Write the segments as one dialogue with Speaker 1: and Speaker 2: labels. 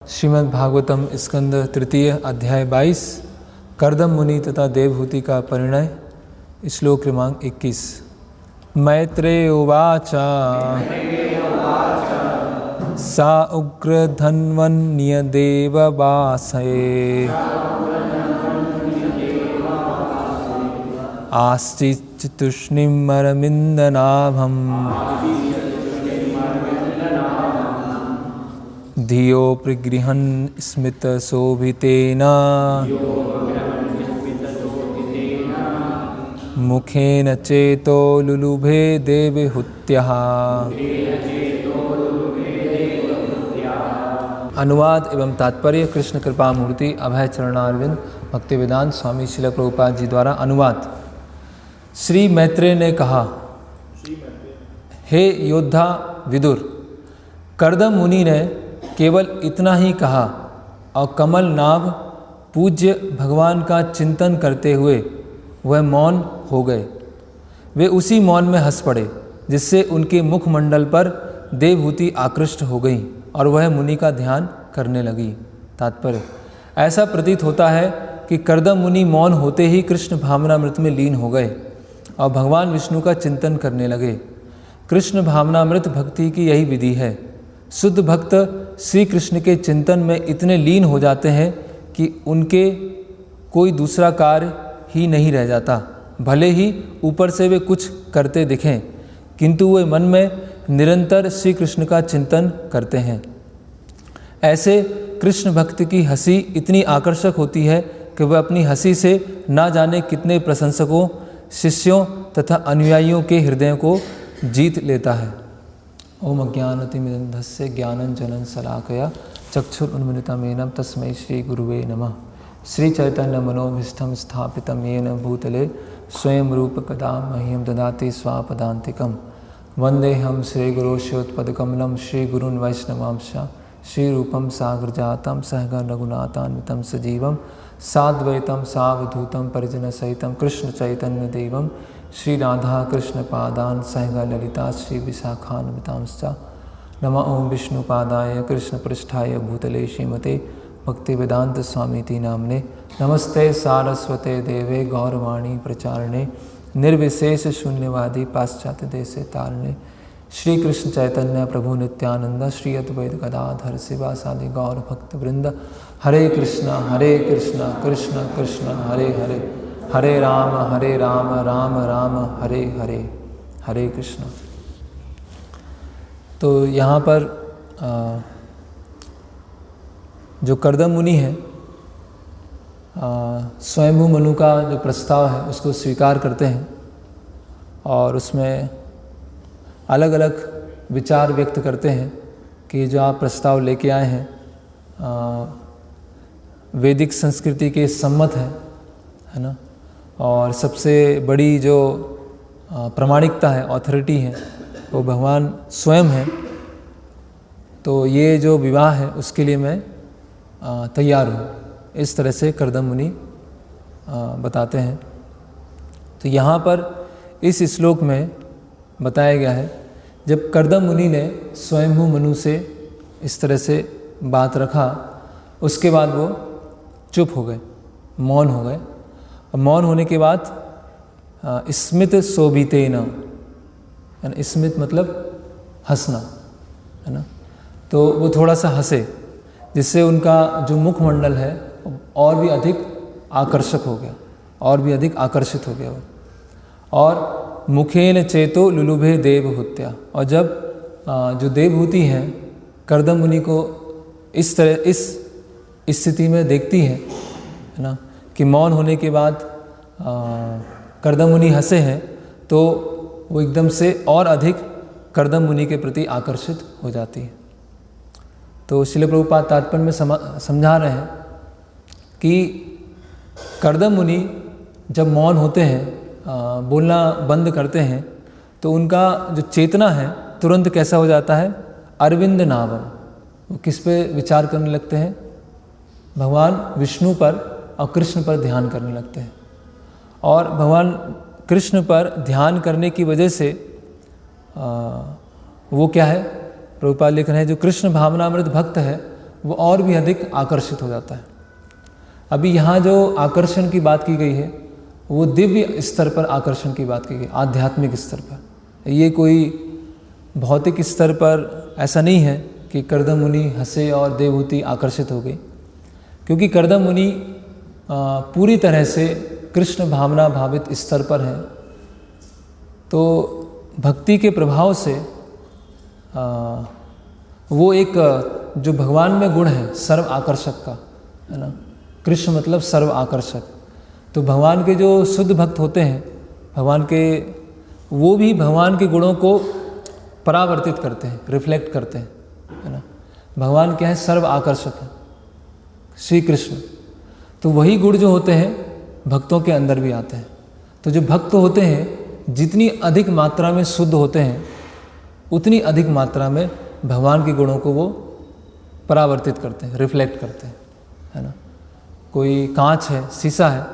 Speaker 1: श्रीमद् भागवतम स्कंद तृतीय अध्याय 22 कर्दम मुनि तथा देवहूति का परिणय। श्लोक क्रमांक 21। मैत्रेय उवाच सा उग्र धन्वन्य देववासये आस्तिच तुष्णिमरविन्दनाभम् धियो प्रगृहन् स्मितशोभितेन मुखेन चेतो लुलुभे देवहूत्याः। अनुवाद एवं तात्पर्य कृष्ण कृपा मूर्ति अभय चरणारविंद भक्तिवेदांत स्वामी श्रील प्रभुपाद जी द्वारा अनुवाद। श्री मैत्रेय ने कहा, हे योद्धा विदुर, कर्दम मुनि ने केवल इतना ही कहा और कमल नाभ पूज्य भगवान का चिंतन करते हुए वह मौन हो गए। वे उसी मौन में हंस पड़े जिससे उनके मुखमंडल पर देवहूति आकृष्ट हो गई और वह मुनि का ध्यान करने लगी। तात्पर्य, ऐसा प्रतीत होता है कि कर्दम मुनि मौन होते ही कृष्ण भावनामृत में लीन हो गए और भगवान विष्णु का चिंतन करने लगे। कृष्ण भावनामृत भक्ति की यही विधि है। शुद्ध भक्त श्री कृष्ण के चिंतन में इतने लीन हो जाते हैं कि उनके कोई दूसरा कार्य ही नहीं रह जाता। भले ही ऊपर से वे कुछ करते दिखें, किंतु वे मन में निरंतर श्री कृष्ण का चिंतन करते हैं। ऐसे कृष्ण भक्त की हंसी इतनी आकर्षक होती है कि वह अपनी हंसी से ना जाने कितने प्रशंसकों, शिष्यों तथा अनुयायियों के हृदयों को जीत लेता है। ओम अज्ञानतिमिरन्धस्य ज्ञानंजनं शलाकया चक्षुरुन्मिलितं तस्मै श्री गुरुवे नमः। श्री चैतन्य मनोभीष्टं स्थापितं येन भूतले स्वयं रूप कदा मह्यं ददाति स्वापदान्तिकं। वन्देऽहं श्रीगुरोश्योत्पदकमलं श्रीगुरून् वैष्णवांश्च श्रीरूपं साग्रजातं सहगण रघुनाथान्वितं सजीवं साद्वैतं सावधूतं परिजनसहितं कृष्ण चैतन्य देवं श्री राधा कृष्ण पादान सहगण ललिता श्री विशाखान्वितांश्च। नमः ओं विष्णुपादाय कृष्ण पृष्ठाय भूतले श्रीमते भक्तिवेदांत स्वामीति नामने। नमस्ते सारस्वते देवे गौरवाणी प्रचारणे निर्विशेष शून्यवादी पाश्चात्य देशे तारणे। श्री कृष्ण चैतन्य प्रभु नित्यानंद श्री अद्वैत गदाधर शिवासादि गौर भक्त वृंद। हरे कृष्ण कृष्ण कृष्ण हरे हरे, हरे राम राम राम हरे हरे, हरे कृष्ण। तो यहाँ पर जो कर्दम मुनि है स्वयंभू मनु का जो प्रस्ताव है उसको स्वीकार करते हैं और उसमें अलग अलग विचार व्यक्त करते हैं कि जो आप प्रस्ताव लेके आए हैं वैदिक संस्कृति के सम्मत है ना। और सबसे बड़ी जो प्रामाणिकता है, ऑथोरिटी है, वो भगवान स्वयं है। तो ये जो विवाह है उसके लिए मैं तैयार हूँ, इस तरह से कर्दम मुनि बताते हैं। तो यहाँ पर इस श्लोक में बताया गया है, जब कर्दम मुनि ने स्वयंभू मनु से इस तरह से बात रखा, उसके बाद वो चुप हो गए, मौन हो गए। मौन होने के बाद स्मित शोभितेन, स्मित मतलब हंसना है ना। तो वो थोड़ा सा हंसे जिससे उनका जो मुखमंडल है और भी अधिक आकर्षक हो गया, और भी अधिक आकर्षित हो गया वो। और मुखेन चेतो लुलुभे देवहूत्या, और जब जो देवहूति हैं कर्दम मुनि को इस तरह इस स्थिति में देखती है ना कि मौन होने के बाद कर्दम मुनि हंसे हैं, तो वो एकदम से और अधिक कर्दम मुनि के प्रति आकर्षित हो जाती है। तो श्रील प्रभुपाद तात्पर्य में समझा रहे हैं कि कर्दम मुनि जब मौन होते हैं, बोलना बंद करते हैं, तो उनका जो चेतना है तुरंत कैसा हो जाता है, अरविंद नाभम। वो किस पे विचार करने लगते हैं, भगवान विष्णु पर और कृष्ण पर ध्यान करने लगते हैं। और भगवान कृष्ण पर ध्यान करने की वजह से वो क्या है, प्रभुपाद लिख रहे हैं, जो कृष्ण भावनामृत भक्त है वो और भी अधिक आकर्षित हो जाता है। अभी यहाँ जो आकर्षण की बात की गई है वो दिव्य स्तर पर आकर्षण की बात की गई, आध्यात्मिक स्तर पर। ये कोई भौतिक स्तर पर ऐसा नहीं है कि कर्दम मुनि हंसे और देवहूति आकर्षित हो गई, क्योंकि कर्दम मुनि पूरी तरह से कृष्ण भावना भावित स्तर पर हैं। तो भक्ति के प्रभाव से वो एक जो भगवान में गुण है सर्व आकर्षक का, है ना, कृष्ण मतलब सर्व आकर्षक। तो भगवान के जो शुद्ध भक्त होते हैं, भगवान के, वो भी भगवान के गुणों को परावर्तित करते हैं, रिफ्लेक्ट करते हैं, है ना। भगवान क्या है? सर्व आकर्षक है, श्री कृष्ण। तो वही गुण जो होते हैं भक्तों के अंदर भी आते हैं। तो जो भक्त होते हैं जितनी अधिक मात्रा में शुद्ध होते हैं उतनी अधिक मात्रा में भगवान के गुणों को वो परावर्तित करते हैं, रिफ्लेक्ट करते हैं, है ना। कोई कांच है, शीशा है,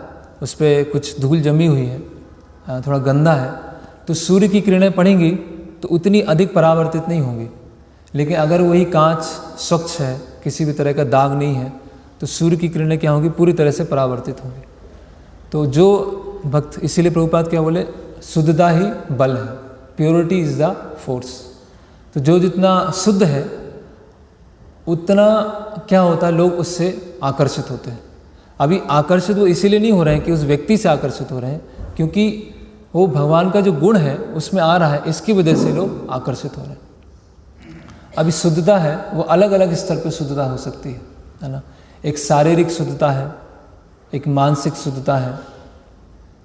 Speaker 1: उस पर कुछ धूल जमी हुई है, थोड़ा गंदा है, तो सूर्य की किरणें पड़ेंगी तो उतनी अधिक परावर्तित नहीं होंगी। लेकिन अगर वही कांच स्वच्छ है, किसी भी तरह का दाग नहीं है, तो सूर्य की किरणें क्या होंगी? पूरी तरह से परावर्तित होंगी। तो जो भक्त, इसीलिए प्रभुपाद क्या बोले? शुद्धता ही बल है, प्योरिटी इज द फोर्स। तो जो जितना शुद्ध है उतना क्या होता है, लोग उससे आकर्षित होते हैं। अभी आकर्षित वो इसीलिए नहीं हो रहे हैं कि उस व्यक्ति से आकर्षित हो रहे हैं, क्योंकि वो भगवान का जो गुण है उसमें आ रहा है, इसकी वजह से लोग आकर्षित हो रहे हैं। अभी शुद्धता है वो अलग अलग स्तर पर शुद्धता हो सकती है ना। एक शारीरिक शुद्धता है, एक मानसिक शुद्धता है,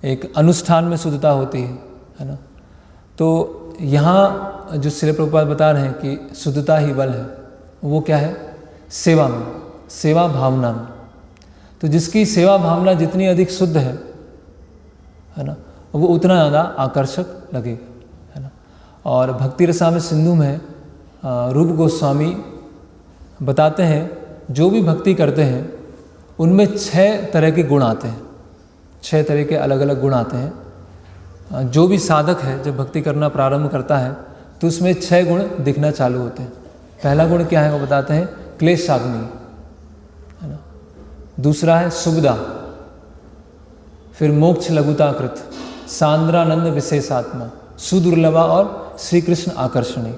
Speaker 1: एक अनुष्ठान में शुद्धता होती है ना। तो यहाँ जो श्री प्रभुपाद बता रहे हैं कि शुद्धता ही बल है, वो क्या है? सेवा में, सेवा भावना में। तो जिसकी सेवा भावना जितनी अधिक शुद्ध है ना, वो उतना ज़्यादा आकर्षक लगेगा, है ना। और भक्ति रसामृत सिंधु में रूप गोस्वामी बताते हैं जो भी भक्ति करते हैं उनमें 6 तरह के गुण आते हैं, 6 तरह के अलग अलग गुण आते हैं। जो भी साधक है जब भक्ति करना प्रारंभ करता है तो उसमें 6 गुण दिखना चालू होते हैं। पहला गुण क्या है वो बताते हैं? क्लेश साग्नि, है ना। दूसरा है सुविधा, फिर मोक्ष लघुताकृत, सांद्रानंद विशेषात्मा, सुदुर्लभा और श्री कृष्ण आकर्षणी।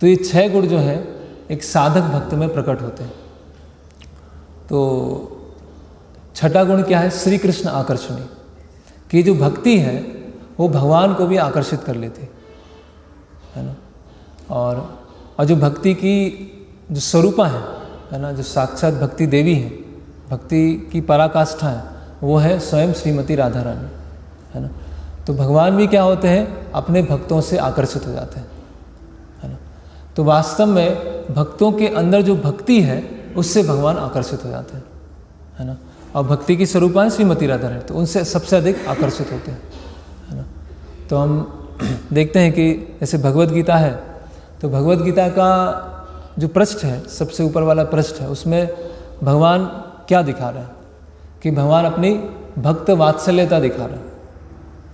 Speaker 1: तो ये 6 गुण जो है एक साधक भक्त में प्रकट होते हैं। तो छठा गुण क्या है? श्री कृष्ण आकर्षणी, कि जो भक्ति है वो भगवान को भी आकर्षित कर लेती है ना। और जो भक्ति की जो स्वरूपा है ना, जो साक्षात भक्ति देवी है, भक्ति की पराकाष्ठा है, वो है स्वयं श्रीमती राधा रानी, है ना। तो भगवान भी क्या होते हैं? अपने भक्तों से आकर्षित हो जाते हैं, है ना। तो वास्तव में भक्तों के अंदर जो भक्ति है उससे भगवान आकर्षित हो जाते हैं, है ना। और भक्ति की स्वरूपा है श्रीमती राधा रानी, तो उनसे सबसे अधिक आकर्षित होते हैं, है ना। तो हम देखते हैं कि जैसे भगवद गीता है, तो भगवद गीता का जो पृष्ठ है, सबसे ऊपर वाला पृष्ठ है, उसमें भगवान क्या दिखा रहे हैं? कि भगवान अपनी भक्त वात्सल्यता दिखा रहे हैं,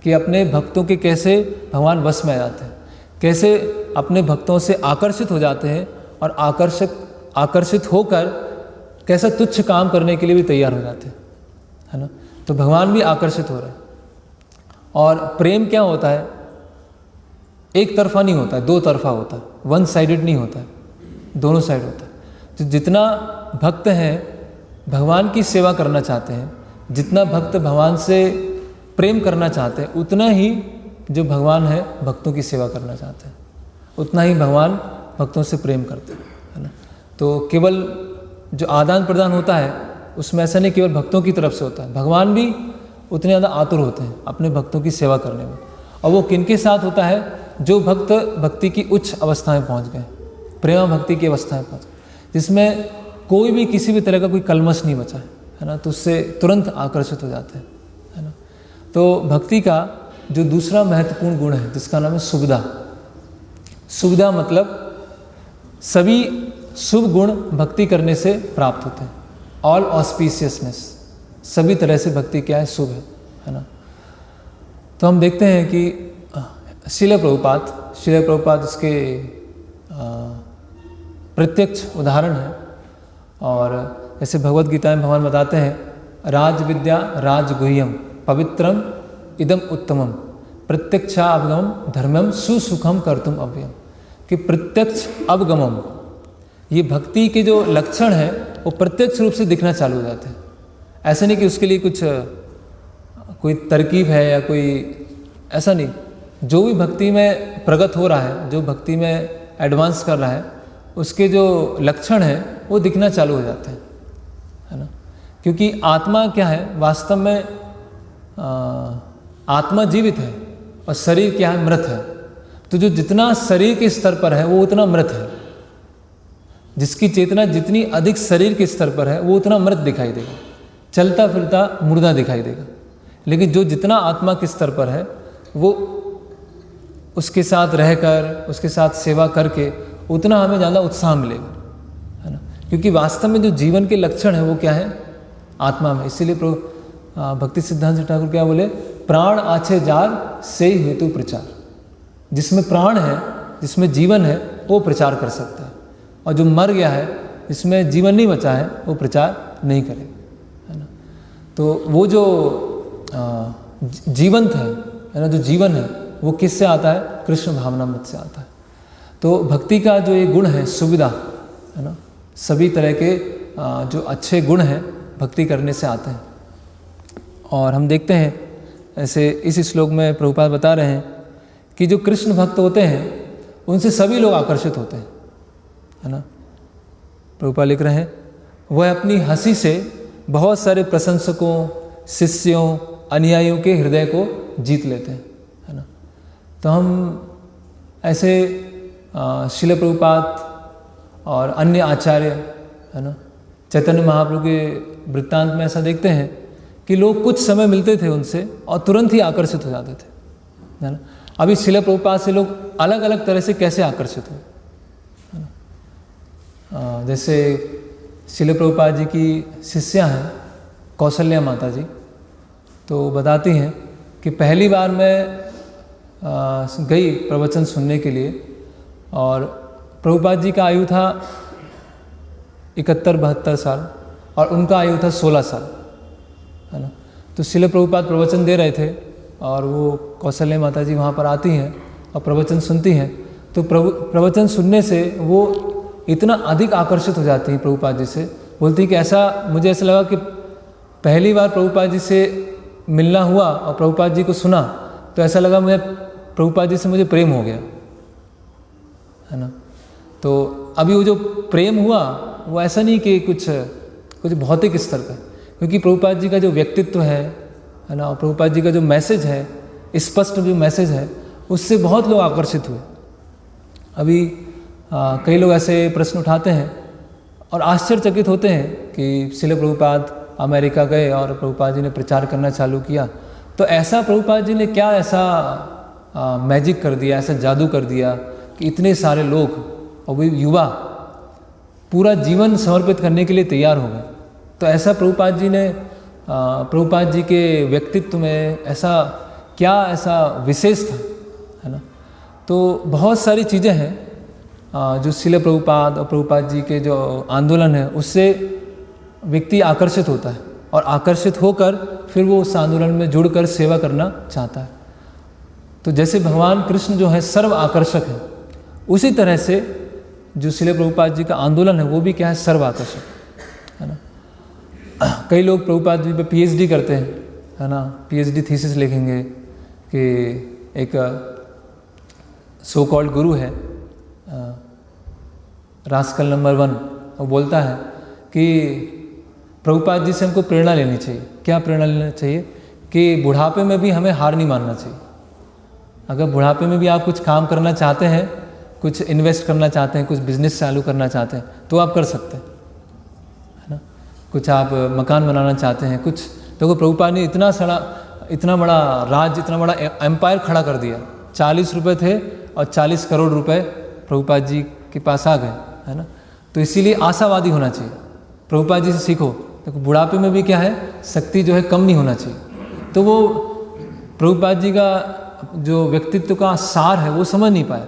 Speaker 1: कि अपने भक्तों के कैसे भगवान वश में आ जाते हैं, कैसे अपने भक्तों से आकर्षित हो जाते हैं, और आकर्षित होकर कैसा तुच्छ काम करने के लिए भी तैयार हो जाते हैं, है ना। तो भगवान भी आकर्षित हो रहे हैं। और प्रेम क्या होता है? एक तरफा नहीं होता है, 2 तरफा होता है, 1 साइडेड नहीं होता है, दोनों साइड होता है। तो जितना भक्त हैं भगवान की सेवा करना चाहते हैं, जितना भक्त भगवान से प्रेम करना चाहते हैं, उतना ही जो भगवान है भक्तों की सेवा करना चाहते हैं, उतना ही भगवान भक्तों से प्रेम करते हैं, है ना। तो केवल जो आदान प्रदान होता है उसमें ऐसा नहीं केवल भक्तों की तरफ से होता है, भगवान भी उतने ज़्यादा आतुर होते हैं अपने भक्तों की सेवा करने में। और वो किनके साथ होता है? जो भक्त भक्ति की उच्च अवस्था में पहुँच गए, प्रेम भक्ति की अवस्था में पहुँच गए, जिसमें कोई भी किसी भी तरह का कोई कलमश नहीं बचा है ना, तो उससे तुरंत आकर्षित हो जाते हैं, है ना। तो भक्ति का जो दूसरा महत्वपूर्ण गुण है जिसका नाम है सुविधा। सुविधा मतलब सभी शुभ गुण भक्ति करने से प्राप्त होते हैं। ऑल ऑस्पिशियसनेस, सभी तरह से भक्ति क्या है? शुभ है ना। तो हम देखते हैं कि श्रील प्रभुपाद इसके प्रत्यक्ष उदाहरण है। और जैसे भगवद गीता में भगवान बताते हैं, राज विद्या राजगुह्यम पवित्रम इदम उत्तमम प्रत्यक्षावगमम धर्मम सुसुखम कर्तुम अव्ययम, कि प्रत्यक्ष अवगमम, ये भक्ति के जो लक्षण हैं वो प्रत्यक्ष रूप से दिखना चालू हो जाते हैं। ऐसा नहीं कि उसके लिए कुछ कोई तरकीब है या कोई, ऐसा नहीं। जो भी भक्ति में प्रगत हो रहा है, जो भक्ति में एडवांस कर रहा है, उसके जो लक्षण हैं वो दिखना चालू हो जाते हैं, है ना। क्योंकि आत्मा क्या है, वास्तव में आत्मा जीवित है और शरीर क्या है, मृत है। तो जो जितना शरीर के स्तर पर है वो उतना मृत है, जिसकी चेतना जितनी अधिक शरीर के स्तर पर है वो उतना मृत दिखाई देगा, चलता फिरता मुर्दा दिखाई देगा। लेकिन जो जितना आत्मा के स्तर पर है वो उसके साथ रहकर, उसके साथ सेवा करके उतना हमें ज़्यादा उत्साह मिलेगा, है ना। क्योंकि वास्तव में जो जीवन के लक्षण है वो क्या है, आत्मा में। इसीलिए भक्ति सिद्धांत ठाकुर क्या बोले, प्राण आछे जार से हेतु प्रचार। जिसमें प्राण है, जिसमें जीवन है, वो प्रचार कर सकता है, और जो मर गया है, जिसमें जीवन नहीं बचा है, वो प्रचार नहीं करेगा, है ना। तो वो जो जीवंत है ना, जो जीवन है वो किससे आता है, कृष्ण भावनामृत से आता है। तो भक्ति का जो ये गुण है, सुविधा, है ना, सभी तरह के जो अच्छे गुण हैं भक्ति करने से आते हैं। और हम देखते हैं ऐसे इस श्लोक में प्रभुपाद बता रहे हैं कि जो कृष्ण भक्त होते हैं उनसे सभी लोग आकर्षित होते हैं, है ना। प्रभुपाद लिख रहे हैं, वह अपनी हंसी से बहुत सारे प्रशंसकों, शिष्यों, अनुयायियों के हृदय को जीत लेते हैं, है ना। तो हम ऐसे श्रील प्रभुपाद और अन्य आचार्य, है ना, चैतन्य महाप्रभु के वृत्तांत में ऐसा देखते हैं कि लोग कुछ समय मिलते थे उनसे और तुरंत ही आकर्षित हो जाते थे, है ना। अभी श्रील प्रभुपाद से लोग अलग अलग तरह से कैसे आकर्षित हुए, है ना। जैसे श्रील प्रभुपाद जी की शिष्या हैं कौशल्या माता जी, तो बताती हैं कि पहली बार मैं गई प्रवचन सुनने के लिए, और प्रभुपाद जी का आयु था 71-72 साल और उनका आयु था 16 साल, है ना। तो श्रील प्रभुपाद प्रवचन दे रहे थे और वो कौशल्या माता जी वहाँ पर आती हैं और प्रवचन सुनती हैं। तो प्रवचन सुनने से वो इतना अधिक आकर्षित हो जाती हैं प्रभुपाद जी से, बोलती कि मुझे ऐसा लगा कि पहली बार प्रभुपाद जी से मिलना हुआ और प्रभुपाद जी को सुना तो ऐसा लगा मुझे प्रभुपाद जी से मुझे प्रेम हो गया, है ना। तो अभी वो जो प्रेम हुआ वो ऐसा नहीं कि कुछ भौतिक स्तर का, क्योंकि प्रभुपाद जी का जो व्यक्तित्व है ना, और प्रभुपाद जी का जो मैसेज है, स्पष्ट जो मैसेज है, उससे बहुत लोग आकर्षित हुए। अभी कई लोग ऐसे प्रश्न उठाते हैं और आश्चर्यचकित होते हैं कि श्रील प्रभुपाद अमेरिका गए और प्रभुपाद जी ने प्रचार करना चालू किया, तो ऐसा प्रभुपाद जी ने क्या ऐसा मैजिक कर दिया, ऐसा जादू कर दिया कि इतने सारे लोग और वो युवा पूरा जीवन समर्पित करने के लिए तैयार हो गए। तो ऐसा प्रभुपाद जी ने, प्रभुपाद जी के व्यक्तित्व में ऐसा विशेष था, है ना। तो बहुत सारी चीज़ें हैं जो श्रील प्रभुपाद और प्रभुपाद जी के जो आंदोलन है उससे व्यक्ति आकर्षित होता है, और आकर्षित होकर फिर वो उस आंदोलन में जुड़कर सेवा करना चाहता है। तो जैसे भगवान कृष्ण जो है सर्व आकर्षक है, उसी तरह से जो श्रील प्रभुपाद जी का आंदोलन है वो भी क्या है, सर्व आकर्षक, है ना। कई लोग प्रभुपाद जी पे PhD करते हैं, है ना, PhD थीसिस लिखेंगे कि एक सो कॉल्ड गुरु है रास्कल नंबर 1, वो बोलता है कि प्रभुपाद जी से हमको प्रेरणा लेनी चाहिए। क्या प्रेरणा लेना चाहिए कि बुढ़ापे में भी हमें हार नहीं मानना चाहिए। अगर बुढ़ापे में भी आप कुछ काम करना चाहते हैं, कुछ इन्वेस्ट करना चाहते हैं, कुछ बिजनेस चालू करना चाहते हैं, तो आप कर सकते हैं, है ना। कुछ आप मकान बनाना चाहते हैं, कुछ देखो प्रभुपाद ने इतना बड़ा राज, इतना बड़ा एम्पायर खड़ा कर दिया। 40 रुपये थे और 40 करोड़ रुपए प्रभुपाद जी के पास आ गए, है ना। तो इसीलिए आशावादी होना चाहिए, प्रभुपाद जी से सीखो। देखो बुढ़ापे में भी क्या है, शक्ति जो है कम नहीं होना चाहिए। तो वो प्रभुपाद जी का जो व्यक्तित्व का सार है वो समझ नहीं पाए,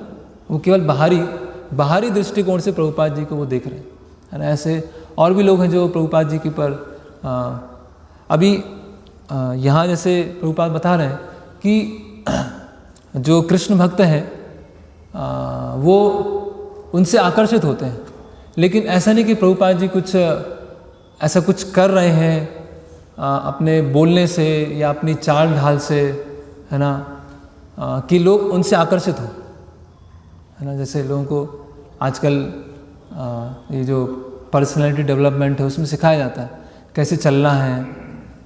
Speaker 1: वो केवल बाहरी दृष्टिकोण से प्रभुपाद जी को वो देख रहे हैं, है ना। ऐसे और भी लोग हैं जो प्रभुपाद जी के ऊपर अभी यहाँ जैसे प्रभुपाद बता रहे हैं कि जो कृष्ण भक्त हैं वो उनसे आकर्षित होते हैं, लेकिन ऐसा नहीं कि प्रभुपाद जी कुछ ऐसा कुछ कर रहे हैं अपने बोलने से या अपनी चाल ढाल से, है ना, कि लोग उनसे आकर्षित हो, है ना। जैसे लोगों को आजकल ये जो पर्सनैलिटी डेवलपमेंट है उसमें सिखाया जाता है कैसे चलना है,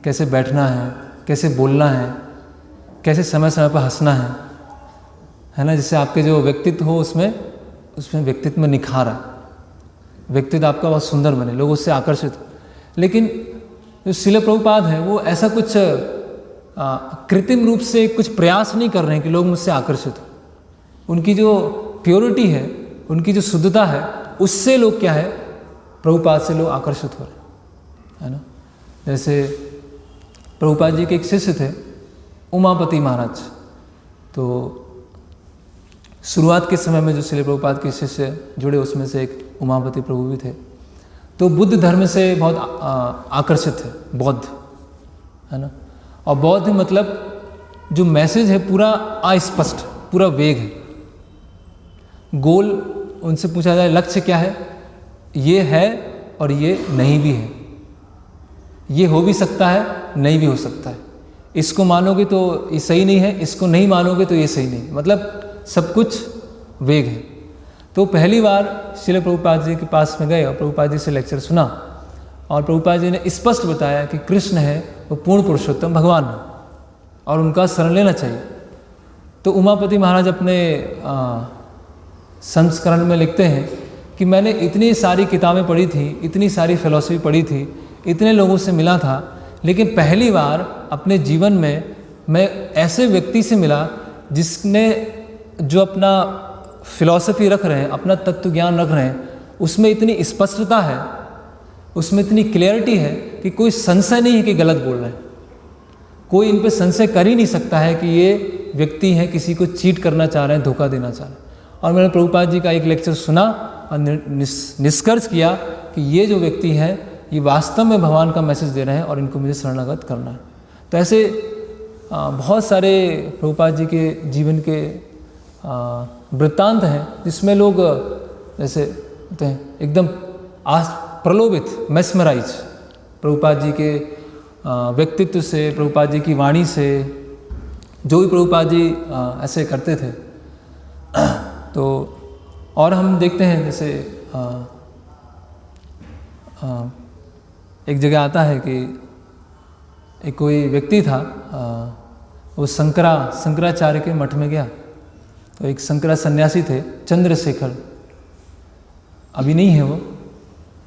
Speaker 1: कैसे बैठना है, कैसे बोलना है, कैसे समय समय पर हंसना है ना, जिससे आपके जो व्यक्तित्व हो उसमें व्यक्तित्व में निखार आए, व्यक्तित्व आपका बहुत सुंदर बने, लोग उससे आकर्षित हो। लेकिन जो शिल प्रभुपाद हैं वो ऐसा कुछ कृत्रिम रूप से कुछ प्रयास नहीं कर रहे हैं कि लोग मुझसे आकर्षित हो। उनकी जो प्योरिटी है, उनकी जो शुद्धता है, उससे लोग क्या है, प्रभुपाद से लोग आकर्षित हो रहे हैं, है ना। जैसे प्रभुपाद जी के एक शिष्य थे उमापति महाराज, तो शुरुआत के समय में जो शिल प्रभुपाद के शिष्य जुड़े उसमें से एक उमापति प्रभु भी थे। तो बुद्ध धर्म से बहुत आकर्षित थे, बौद्ध, है ना। और बौद्ध मतलब जो मैसेज है पूरा अस्पष्ट, पूरा वेग है, गोल। उनसे पूछा जाए लक्ष्य क्या है, ये है और ये नहीं भी है, ये हो भी सकता है, नहीं भी हो सकता है, इसको मानोगे तो ये सही नहीं है, इसको नहीं मानोगे तो ये सही नहीं, मतलब सब कुछ वेग है। तो पहली बार श्रील प्रभुपाद जी के पास में गए और प्रभुपाद जी से लेक्चर सुना, और प्रभुपाद जी ने स्पष्ट बताया कि कृष्ण है वो पूर्ण पुरुषोत्तम भगवान है और उनका शरण लेना चाहिए। तो उमापति महाराज अपने संस्करण में लिखते हैं कि मैंने इतनी सारी किताबें पढ़ी थी, इतनी सारी फिलॉसफी पढ़ी थी, इतने लोगों से मिला था, लेकिन पहली बार अपने जीवन में मैं ऐसे व्यक्ति से मिला जिसने जो अपना फिलॉसफी रख रहे हैं, अपना तत्व ज्ञान रख रहे हैं, उसमें इतनी स्पष्टता है, उसमें इतनी क्लियरिटी है कि कोई संशय नहीं है कि गलत बोल रहे हैं। कोई इन पे संशय कर ही नहीं सकता है कि ये व्यक्ति हैं किसी को चीट करना चाह रहे हैं, धोखा देना चाह रहे हैं। और मैंने प्रभुपाद जी का एक लेक्चर सुना और निष्कर्ष किया कि ये जो व्यक्ति हैं ये वास्तव में भगवान का मैसेज दे रहे हैं और इनको मुझे शरणागत करना है। तो ऐसे बहुत सारे प्रभुपाद जी के जीवन के वृत्तांत हैं जिसमें लोग जैसे होते हैं एकदम प्रलोभित, मेस्मराइज प्रभुपाद जी के व्यक्तित्व से, प्रभुपाद जी की वाणी से, जो भी प्रभुपाद जी ऐसे करते थे। तो और हम देखते हैं जैसे एक जगह आता है कि एक कोई व्यक्ति था, वो शंकराचार्य के मठ में गया। तो एक शंकरा सन्यासी थे चंद्रशेखर, अभी नहीं है वो,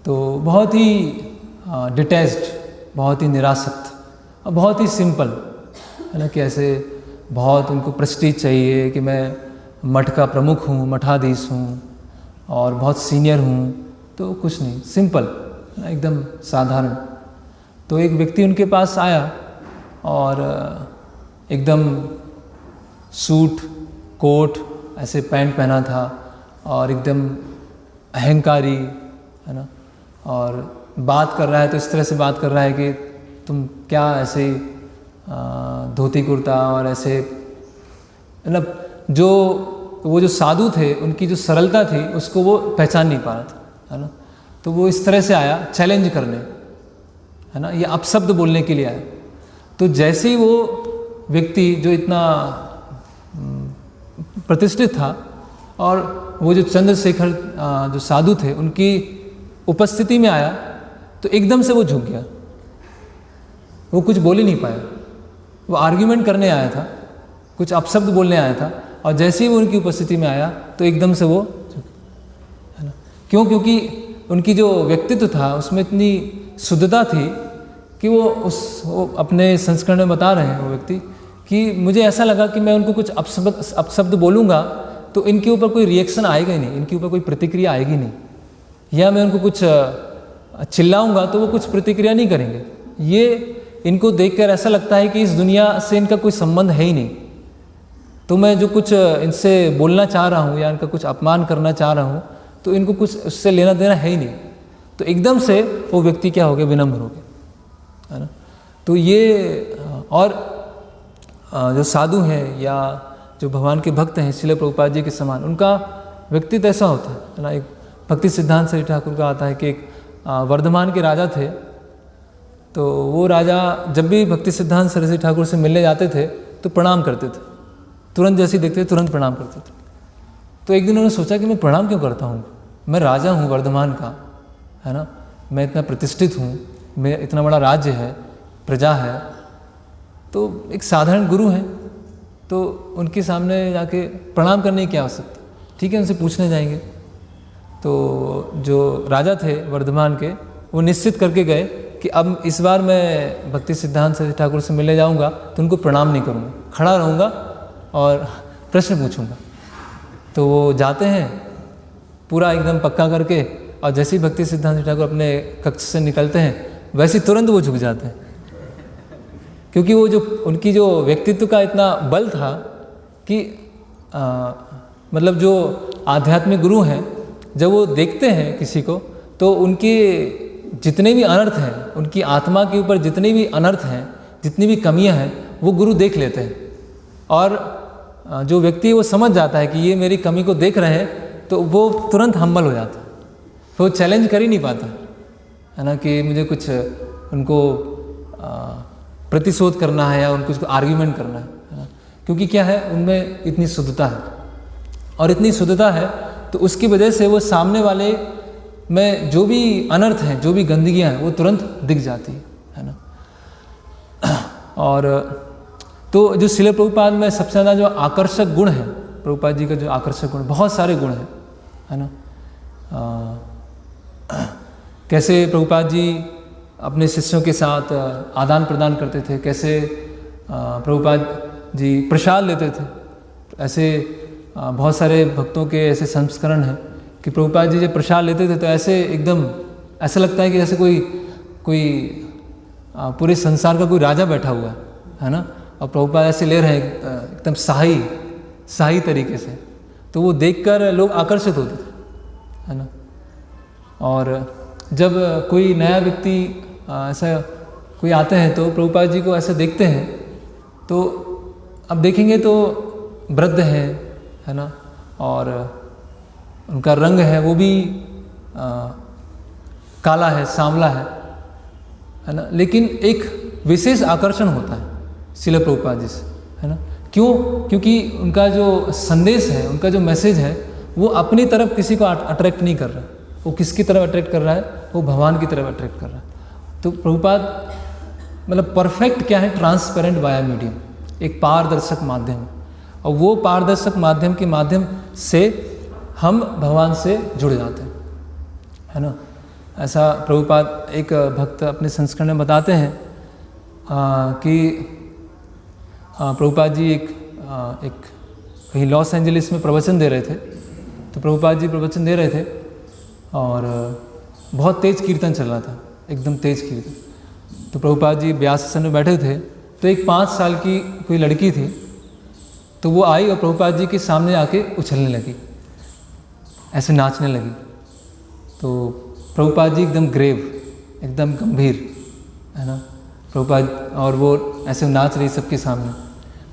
Speaker 1: तो बहुत ही डिटैच्ड, बहुत ही निरासक्त और बहुत ही सिंपल, है ना, कि ऐसे बहुत उनको प्रेस्टीज चाहिए कि मैं मठ का प्रमुख हूँ, मठाधीश हूँ और बहुत सीनियर हूँ। तो कुछ नहीं, सिंपल, है ना, एकदम साधारण। तो एक व्यक्ति उनके पास आया और एकदम सूट कोट ऐसे पैंट पहना था और एकदम अहंकारी, है ना, और बात कर रहा है तो इस तरह से बात कर रहा है कि तुम क्या ऐसे धोती कुर्ता और ऐसे, मतलब जो वो जो साधु थे उनकी जो सरलता थी उसको वो पहचान नहीं पा रहा था, है ना। तो वो इस तरह से आया चैलेंज करने, है ना, ये अपशब्द बोलने के लिए आया। तो जैसे ही वो व्यक्ति जो इतना प्रतिष्ठित था और वो जो चंद्रशेखर जो साधु थे उनकी उपस्थिति में आया तो एकदम से वो झुक गया, वो कुछ बोल ही नहीं पाया। वो आर्ग्यूमेंट करने आया था, कुछ अपशब्द बोलने आया था, और जैसे ही वो उनकी उपस्थिति में आया तो एकदम से वो झुक, है ना। क्यों? क्योंकि उनकी जो व्यक्तित्व था उसमें इतनी शुद्धता थी कि वो अपने संस्करण में बता रहे हैं वो व्यक्ति कि मुझे ऐसा लगा कि मैं उनको कुछ अपशब्द बोलूँगा तो इनके ऊपर कोई रिएक्शन आएगा ही नहीं, इनके ऊपर कोई प्रतिक्रिया आएगी नहीं, या मैं उनको कुछ चिल्लाऊंगा तो वो कुछ प्रतिक्रिया नहीं करेंगे। ये इनको देखकर ऐसा लगता है कि इस दुनिया से इनका कोई संबंध है ही नहीं, तो मैं जो कुछ इनसे बोलना चाह रहा हूँ या इनका कुछ अपमान करना चाह रहा हूँ तो इनको कुछ उससे लेना देना है ही नहीं। तो एकदम से वो व्यक्ति क्या हो गया, विनम्र हो गया, है ना। तो ये और जो साधु हैं या जो भगवान के भक्त हैं श्रील प्रभुपाद जी के समान, उनका व्यक्तित्व ऐसा होता है ना। एक भक्ति सिद्धांत सरस्वती ठाकुर का आता है कि एक वर्धमान के राजा थे, तो वो राजा जब भी भक्ति सिद्धांत सरस्वती ठाकुर से मिलने जाते थे तो प्रणाम करते थे, तुरंत जैसे ही देखते थे तुरंत प्रणाम करते थे। तो एक दिन उन्होंने सोचा कि मैं प्रणाम क्यों करता हूँ, मैं राजा हूँ वर्धमान का, है ना, मैं इतना प्रतिष्ठित हूँ, मैं इतना बड़ा राज्य है, प्रजा है, तो एक साधारण गुरु हैं, तो उनके सामने जाके प्रणाम करने की क्या आवश्यकता, ठीक है उनसे पूछने जाएंगे। तो जो राजा थे वर्धमान के, वो निश्चित करके गए कि अब इस बार मैं भक्ति सिद्धांत सरस्वती ठाकुर से मिलने जाऊंगा तो उनको प्रणाम नहीं करूंगा, खड़ा रहूंगा और प्रश्न पूछूंगा। तो वो जाते हैं पूरा एकदम पक्का करके, और जैसे ही भक्ति सिद्धांत ठाकुर अपने कक्ष से निकलते हैं वैसे तुरंत वो झुक जाते हैं, क्योंकि वो जो उनकी जो व्यक्तित्व का इतना बल था कि मतलब जो आध्यात्मिक गुरु हैं जब वो देखते हैं किसी को तो उनके जितने भी अनर्थ हैं, उनकी आत्मा के ऊपर जितने भी अनर्थ हैं, जितनी भी कमियां हैं, वो गुरु देख लेते हैं। और जो व्यक्ति वो समझ जाता है कि ये मेरी कमी को देख रहे हैं तो वो तुरंत हम्बल हो जाता है, तो वो चैलेंज कर ही नहीं पाता, है ना, कि मुझे कुछ उनको प्रतिशोध करना है या उनको आर्ग्यूमेंट करना है, क्योंकि क्या है उनमें इतनी शुद्धता है, और इतनी शुद्धता है तो उसकी वजह से वो सामने वाले में जो भी अनर्थ हैं, जो भी गंदगियां हैं, वो तुरंत दिख जाती है ना। और तो जो श्रील प्रभुपाद में सबसे ज़्यादा जो आकर्षक गुण है प्रभुपाद जी का, जो आकर्षक गुण, बहुत सारे गुण हैं, है ना। कैसे प्रभुपाद जी अपने शिष्यों के साथ आदान प्रदान करते थे, कैसे प्रभुपाद जी प्रसाद लेते थे, ऐसे बहुत सारे भक्तों के ऐसे संस्करण हैं कि प्रभुपाद जी जब प्रसाद लेते थे तो ऐसे एकदम ऐसा लगता है कि जैसे कोई पूरे संसार का कोई राजा बैठा हुआ है ना, और प्रभुपाद ऐसे ले रहे हैं एकदम शाही तरीके से, तो वो देखकर लोग आकर्षित होते थे, है ना। और जब कोई नया व्यक्ति ऐसा कोई आते हैं तो प्रभुपाद जी को ऐसे देखते हैं तो अब देखेंगे तो वृद्ध है ना, और उनका रंग है वो भी काला है, सांवला है ना, लेकिन एक विशेष आकर्षण होता है श्रील प्रभुपाद जी से, है ना। क्यों? क्योंकि उनका जो संदेश है, उनका जो मैसेज है, वो अपनी तरफ किसी को अट्रैक्ट नहीं कर रहा, वो किसकी तरफ अट्रैक्ट कर रहा है, वो भगवान की तरफ अट्रैक्ट कर रहा है। तो प्रभुपाद मतलब परफेक्ट क्या है, ट्रांसपेरेंट वाया मीडियम, एक पारदर्शक माध्यम, और वो पारदर्शक माध्यम के माध्यम से हम भगवान से जुड़ जाते हैं, है ना। ऐसा प्रभुपाद एक भक्त अपने संस्करण में बताते हैं कि प्रभुपाद जी एक कहीं लॉस एंजलिस में प्रवचन दे रहे थे, तो प्रभुपाद जी प्रवचन दे रहे थे और बहुत तेज़ कीर्तन चल रहा था, एकदम तेज़ कीर्तन। तो प्रभुपाद जी व्यासासन में बैठे थे, तो एक 5 साल की कोई लड़की थी, तो वो आई और प्रभुपाद जी के सामने आके उछलने लगी, ऐसे नाचने लगी। तो प्रभुपाद जी एकदम ग्रेव, एकदम गंभीर, है ना, प्रभुपाद, और वो ऐसे नाच रही सबके सामने,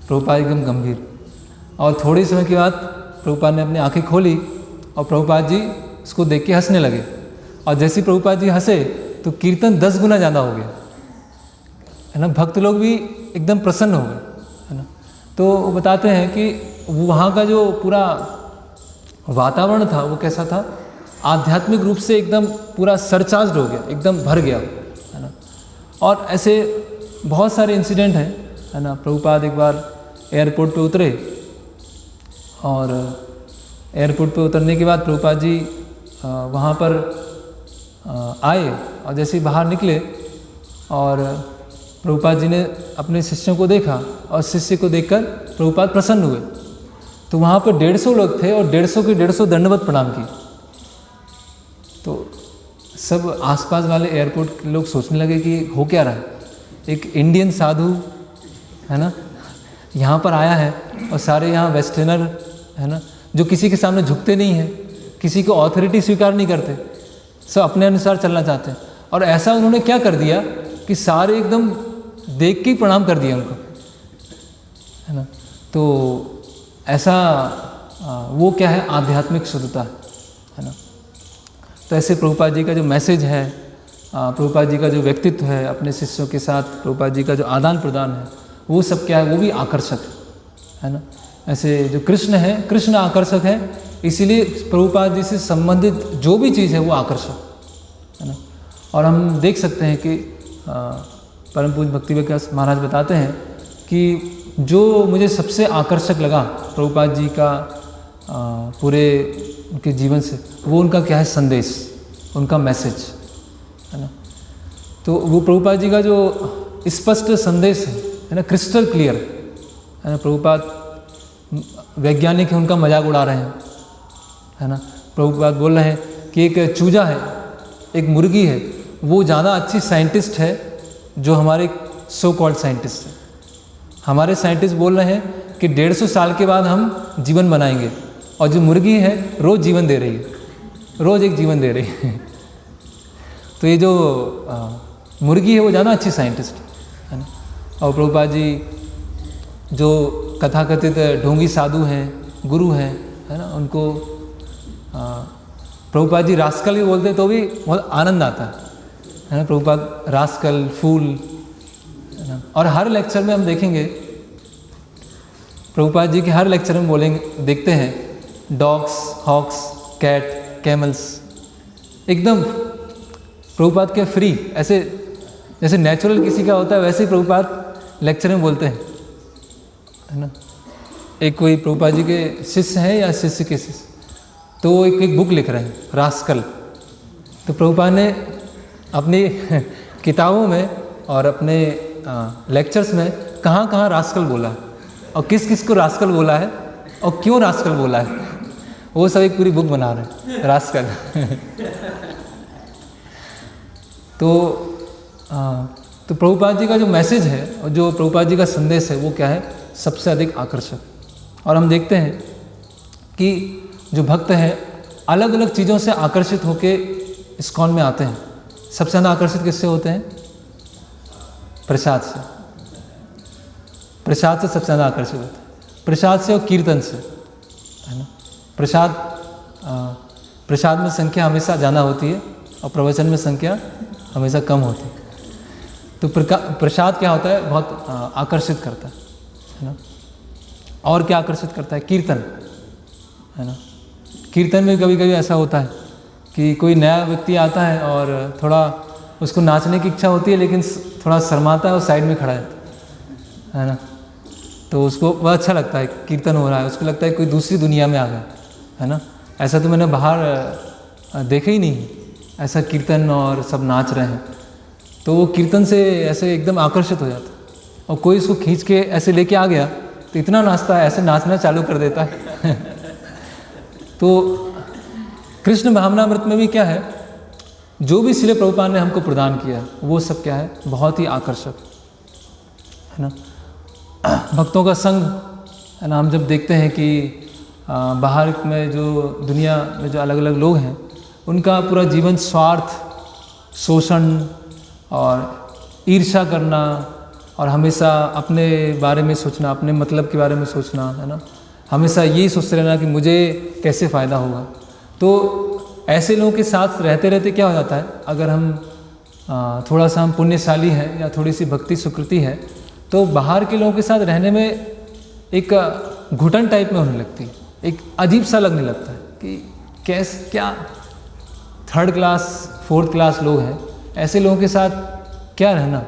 Speaker 1: प्रभुपाद एकदम गंभीर। और थोड़े समय के बाद प्रभुपाद ने अपनी आंखें खोली और प्रभुपाद जी उसको देख के हंसने लगे, और जैसे प्रभुपाद जी हंसे तो कीर्तन 10 गुना ज़्यादा हो गया, है ना। भक्त लोग भी एकदम प्रसन्न हो गए, है ना। तो वो बताते हैं कि वहाँ का जो पूरा वातावरण था वो कैसा था, आध्यात्मिक रूप से एकदम पूरा सरचार्ज हो गया, एकदम भर गया, है ना। और ऐसे बहुत सारे इंसिडेंट हैं, है ना। प्रभुपाद एक बार एयरपोर्ट पे उतरे, और एयरपोर्ट पे उतरने के बाद प्रभुपाद जी वहाँ पर आए, और जैसे ही बाहर निकले और प्रभुपाद जी ने अपने शिष्यों को देखा, और शिष्य को देखकर प्रभुपाद प्रसन्न हुए। तो वहाँ पर 150 लोग थे, और 150 के 150 दंडवत प्रणाम किए। तो सब आसपास वाले एयरपोर्ट के लोग सोचने लगे कि हो क्या रहा है, एक इंडियन साधु, है ना, यहाँ पर आया है, और सारे यहाँ वेस्टर्नर, है ना, जो किसी के सामने झुकते नहीं हैं, किसी को ऑथोरिटी स्वीकार नहीं करते, सब अपने अनुसार चलना चाहते हैं। और ऐसा उन्होंने क्या कर दिया कि सारे एकदम देख के ही प्रणाम कर दिया उनको, है ना। तो ऐसा वो क्या है, आध्यात्मिक शुद्धता है ना। तो ऐसे प्रभुपाद जी का जो मैसेज है, प्रभुपाद जी का जो व्यक्तित्व है, अपने शिष्यों के साथ प्रभुपाद जी का जो आदान प्रदान है, वो सब क्या है, वो भी आकर्षक है ना। ऐसे जो कृष्ण है, कृष्ण आकर्षक है, इसीलिए प्रभुपाद जी से संबंधित जो भी चीज़ है वो आकर्षक है ना। और हम देख सकते हैं कि परम पूज्य भक्ति विकास महाराज बताते हैं कि जो मुझे सबसे आकर्षक लगा प्रभुपाद जी का पूरे उनके जीवन से, वो उनका क्या है, संदेश, उनका मैसेज है ना। तो वो प्रभुपाद जी का जो स्पष्ट संदेश है ना, क्रिस्टल क्लियर है ना। प्रभुपाद वैज्ञानिक है, उनका मजाक उड़ा रहे हैं, है ना। प्रभुपाद बोल रहे हैं कि एक चूजा है, एक मुर्गी है, वो ज़्यादा अच्छी साइंटिस्ट है जो हमारे सो कॉल्ड साइंटिस्ट है। हमारे साइंटिस्ट बोल रहे हैं कि 150 साल के बाद हम जीवन बनाएंगे, और जो मुर्गी है रोज़ जीवन दे रही है, रोज़ एक जीवन दे रही है। तो ये जो मुर्गी है वो ज़्यादा अच्छी साइंटिस्ट है ना। और प्रभुपाद जी जो कथाकथित ढोंगी साधु हैं, गुरु हैं, है ना, उनको प्रभुपाद जी रास्कल भी बोलते तो भी बहुत आनंद आता है ना। प्रभुपाद रास्कल, फूल है ना। और हर लेक्चर में हम देखेंगे प्रभुपाद जी के हर लेक्चर में बोलेंगे, देखते हैं डॉग्स, हॉक्स, कैट, कैमल्स, एकदम प्रभुपाद के फ्री, ऐसे जैसे नेचुरल किसी का होता है वैसे ही प्रभुपाद लेक्चर में बोलते हैं, है ना। एक कोई प्रभुपाद जी के शिष्य हैं या शिष्य के शिष्य, तो वो एक बुक लिख रहे हैं, रास्कल। तो प्रभुपाद ने अपनी किताबों में और अपने लेक्चर्स में कहाँ कहाँ रास्कल बोला है, और किस किस को रास्कल बोला है, और क्यों रास्कल बोला है, वो सब एक पूरी बुक बना रहे हैं, रास्कल। तो प्रभुपाद जी का जो मैसेज है और जो प्रभुपाद जी का संदेश है वो क्या है, सबसे अधिक आकर्षक। और हम देखते हैं कि जो भक्त हैं अलग अलग चीज़ों से आकर्षित होके इस्कॉन में आते हैं। सबसे ज़्यादा आकर्षित किससे होते हैं? प्रसाद से। प्रसाद से सबसे ज़्यादा आकर्षित होते हैं, प्रसाद से और कीर्तन से, है ना। प्रसाद में संख्या हमेशा ज़्यादा होती है और प्रवचन में संख्या हमेशा कम होती है। तो प्रसाद क्या होता है, बहुत आकर्षित करता है ना। और क्या आकर्षित करता है? कीर्तन, है ना। कीर्तन में कभी कभी ऐसा होता है कि कोई नया व्यक्ति आता है और थोड़ा उसको नाचने की इच्छा होती है, लेकिन थोड़ा शर्माता है और साइड में खड़ा है ना। तो उसको वह अच्छा लगता है, कीर्तन हो रहा है, उसको लगता है कोई दूसरी दुनिया में आ गया, है ना। ऐसा तो मैंने बाहर देखा ही नहीं, ऐसा कीर्तन और सब नाच रहे हैं। तो वो कीर्तन से ऐसे एकदम आकर्षित हो जाता है, और कोई इसको खींच के ऐसे लेके आ गया तो इतना नाचता है, ऐसे नाचना चालू कर देता है। तो कृष्ण भावनामृत में भी क्या है, जो भी श्रील प्रभुपाद ने हमको प्रदान किया वो सब क्या है, बहुत ही आकर्षक, है ना। भक्तों का संग, है ना। हम जब देखते हैं कि बाहर में जो दुनिया में जो अलग अलग लोग हैं, उनका पूरा जीवन स्वार्थ, शोषण और ईर्ष्या करना, और हमेशा अपने बारे में सोचना, अपने मतलब के बारे में सोचना, है ना। हमेशा यही सोचते रहना कि मुझे कैसे फ़ायदा होगा। तो ऐसे लोगों के साथ रहते रहते क्या हो जाता है, अगर हम थोड़ा सा हम पुण्यशाली हैं या थोड़ी सी भक्ति सुकृति है, तो बाहर के लोगों के साथ रहने में एक घुटन टाइप में होने लगती है, एक अजीब सा लगने लगता है कि कैसे, क्या 3rd क्लास 4th क्लास लोग हैं, ऐसे लोगों के साथ क्या रहना।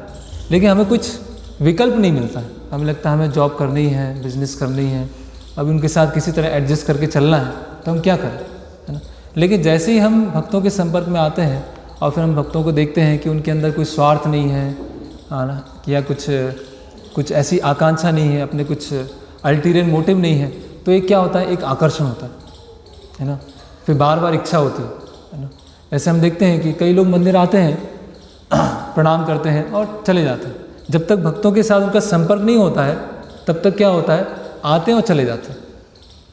Speaker 1: लेकिन हमें कुछ विकल्प नहीं मिलता है, हमें लगता है हमें जॉब करनी है, बिजनेस करनी है, अभी उनके साथ किसी तरह एडजस्ट करके चलना है, तो हम क्या करें, है ना। लेकिन जैसे ही हम भक्तों के संपर्क में आते हैं और फिर हम भक्तों को देखते हैं कि उनके अंदर कोई स्वार्थ नहीं है, ना, या कुछ ऐसी आकांक्षा नहीं है, अपने कुछ अल्टीरियर मोटिव नहीं है, तो एक क्या होता है, एक आकर्षण होता है ना। फिर बार बार इच्छा होती है ना। ऐसे हम देखते हैं कि कई लोग मंदिर आते हैं, प्रणाम करते हैं और चले जाते हैं। जब तक भक्तों के साथ उनका संपर्क नहीं होता है तब तक क्या होता है, आते हैं और चले जाते हैं,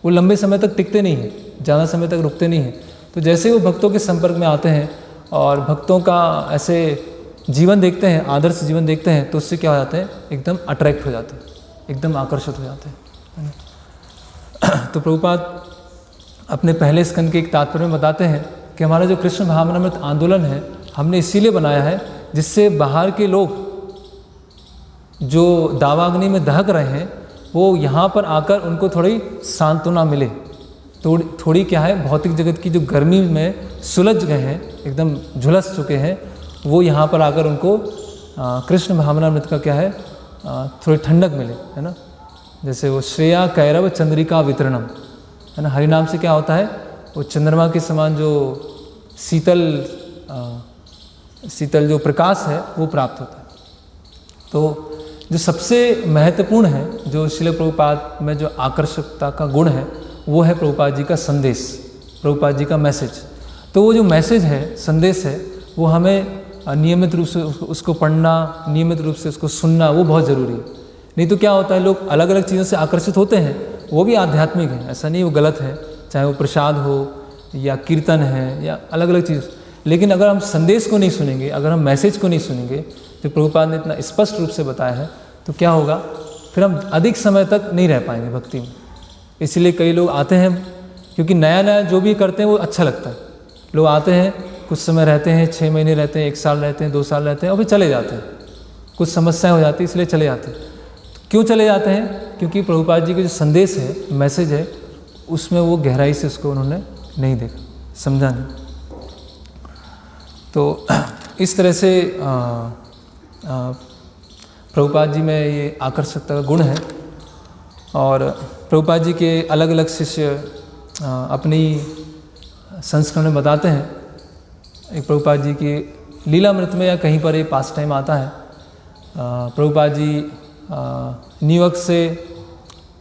Speaker 1: वो लंबे समय तक टिकते नहीं हैं, ज़्यादा समय तक रुकते नहीं हैं। तो जैसे वो भक्तों के संपर्क में आते हैं और भक्तों का ऐसे जीवन देखते हैं, आदर्श जीवन देखते हैं, तो उससे क्या हो जाते हैं, एकदम अट्रैक्ट हो जाते हैं, एकदम आकर्षित हो जाते हैं। तो प्रभुपाद अपने पहले स्कंद के एक तात्पर्य में बताते हैं कि हमारा जो कृष्ण भावनामृत आंदोलन है, हमने इसीलिए बनाया है जिससे बाहर के लोग जो दावाग्नि में दहक रहे हैं वो यहाँ पर आकर उनको थोड़ी सांत्वना मिले, थोड़ी क्या है, भौतिक जगत की जो गर्मी में सुलझ गए हैं, एकदम झुलस चुके हैं, वो यहाँ पर आकर उनको कृष्ण भावनामृत का क्या है, थोड़ी ठंडक मिले, है ना। जैसे वो श्रेया कैरव चंद्रिका वितरणम, है ना, हरिनाम से क्या होता है, वो चंद्रमा के समान जो शीतल जो प्रकाश है वो प्राप्त होता है। तो जो सबसे महत्वपूर्ण है, जो श्रील प्रभुपाद में जो आकर्षकता का गुण है, वो है प्रभुपाद जी का संदेश, प्रभुपाद जी का मैसेज। तो वो जो मैसेज है, संदेश है, वो हमें नियमित रूप से उसको पढ़ना, नियमित रूप से उसको सुनना, वो बहुत ज़रूरी है। नहीं तो क्या होता है, लोग अलग अलग चीज़ों से आकर्षित होते हैं, वो भी आध्यात्मिक है, ऐसा नहीं वो गलत है, चाहे वो प्रसाद हो या कीर्तन है या अलग अलग चीज़। लेकिन अगर हम संदेश को नहीं सुनेंगे, अगर हम मैसेज को नहीं सुनेंगे, जो प्रभुपाद ने इतना स्पष्ट रूप से बताया है, तो क्या होगा, फिर हम अधिक समय तक नहीं रह पाएंगे भक्ति में। इसलिए कई लोग आते हैं, क्योंकि नया नया जो भी करते हैं वो अच्छा लगता है। लोग आते हैं, कुछ समय रहते हैं, 6 महीने रहते हैं, 1 साल रहते हैं, 2 साल रहते हैं और फिर चले जाते हैं। कुछ समस्याएं हो जाती है इसलिए चले जाते हैं। क्यों चले जाते हैं? क्योंकि प्रभुपाद जी का जो संदेश है, मैसेज है, उसमें वो गहराई से उसको उन्होंने नहीं देखा, समझा नहीं। तो इस तरह से प्रभुपाद जी में ये आकर्षकता का गुण है। और प्रभुपाद जी के अलग अलग शिष्य अपनी संस्करण में बताते हैं। एक प्रभुपाद जी की लीलामृत में या कहीं पर ये पास टाइम आता है। प्रभुपाद जी न्यूयॉर्क से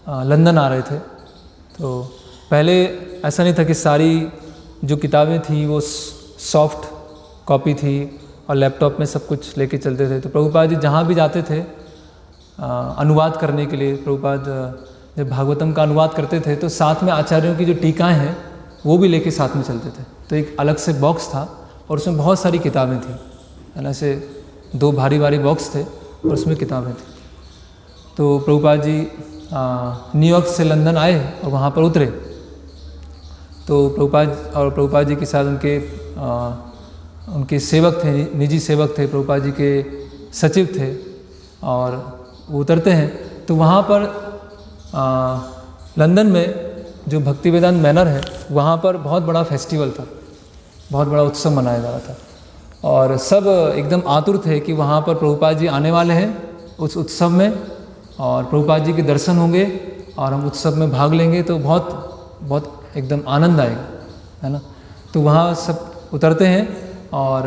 Speaker 1: लंदन आ रहे थे, तो पहले ऐसा नहीं था कि सारी जो किताबें थी वो सॉफ्ट कॉपी थी और लैपटॉप में सब कुछ लेके चलते थे। तो प्रभुपाद जी जहाँ भी जाते थे अनुवाद करने के लिए, प्रभुपाद जब भागवतम का अनुवाद करते थे तो साथ में आचार्यों की जो टीकाएं हैं वो भी लेके साथ में चलते थे। तो एक अलग से बॉक्स था और उसमें बहुत सारी किताबें थी, है ना, ऐसे 2 भारी भारी बॉक्स थे और उसमें किताबें थी। तो प्रभुपाद जी न्यूयॉर्क से लंदन आए और वहाँ पर उतरे। तो प्रभुपाद जी के साथ उनके सेवक थे, निजी सेवक थे, प्रभुपाद जी के सचिव थे। और वो उतरते हैं तो वहाँ पर लंदन में जो भक्ति वेदांत मैनर है, वहाँ पर बहुत बड़ा फेस्टिवल था, बहुत बड़ा उत्सव मनाया जा रहा था। और सब एकदम आतुर थे कि वहाँ पर प्रभुपाद जी आने वाले हैं उस उत्सव में, और प्रभुपाद जी के दर्शन होंगे और हम उत्सव में भाग लेंगे, तो बहुत बहुत एकदम आनंद आएगा, है ना। तो वहाँ सब उतरते हैं और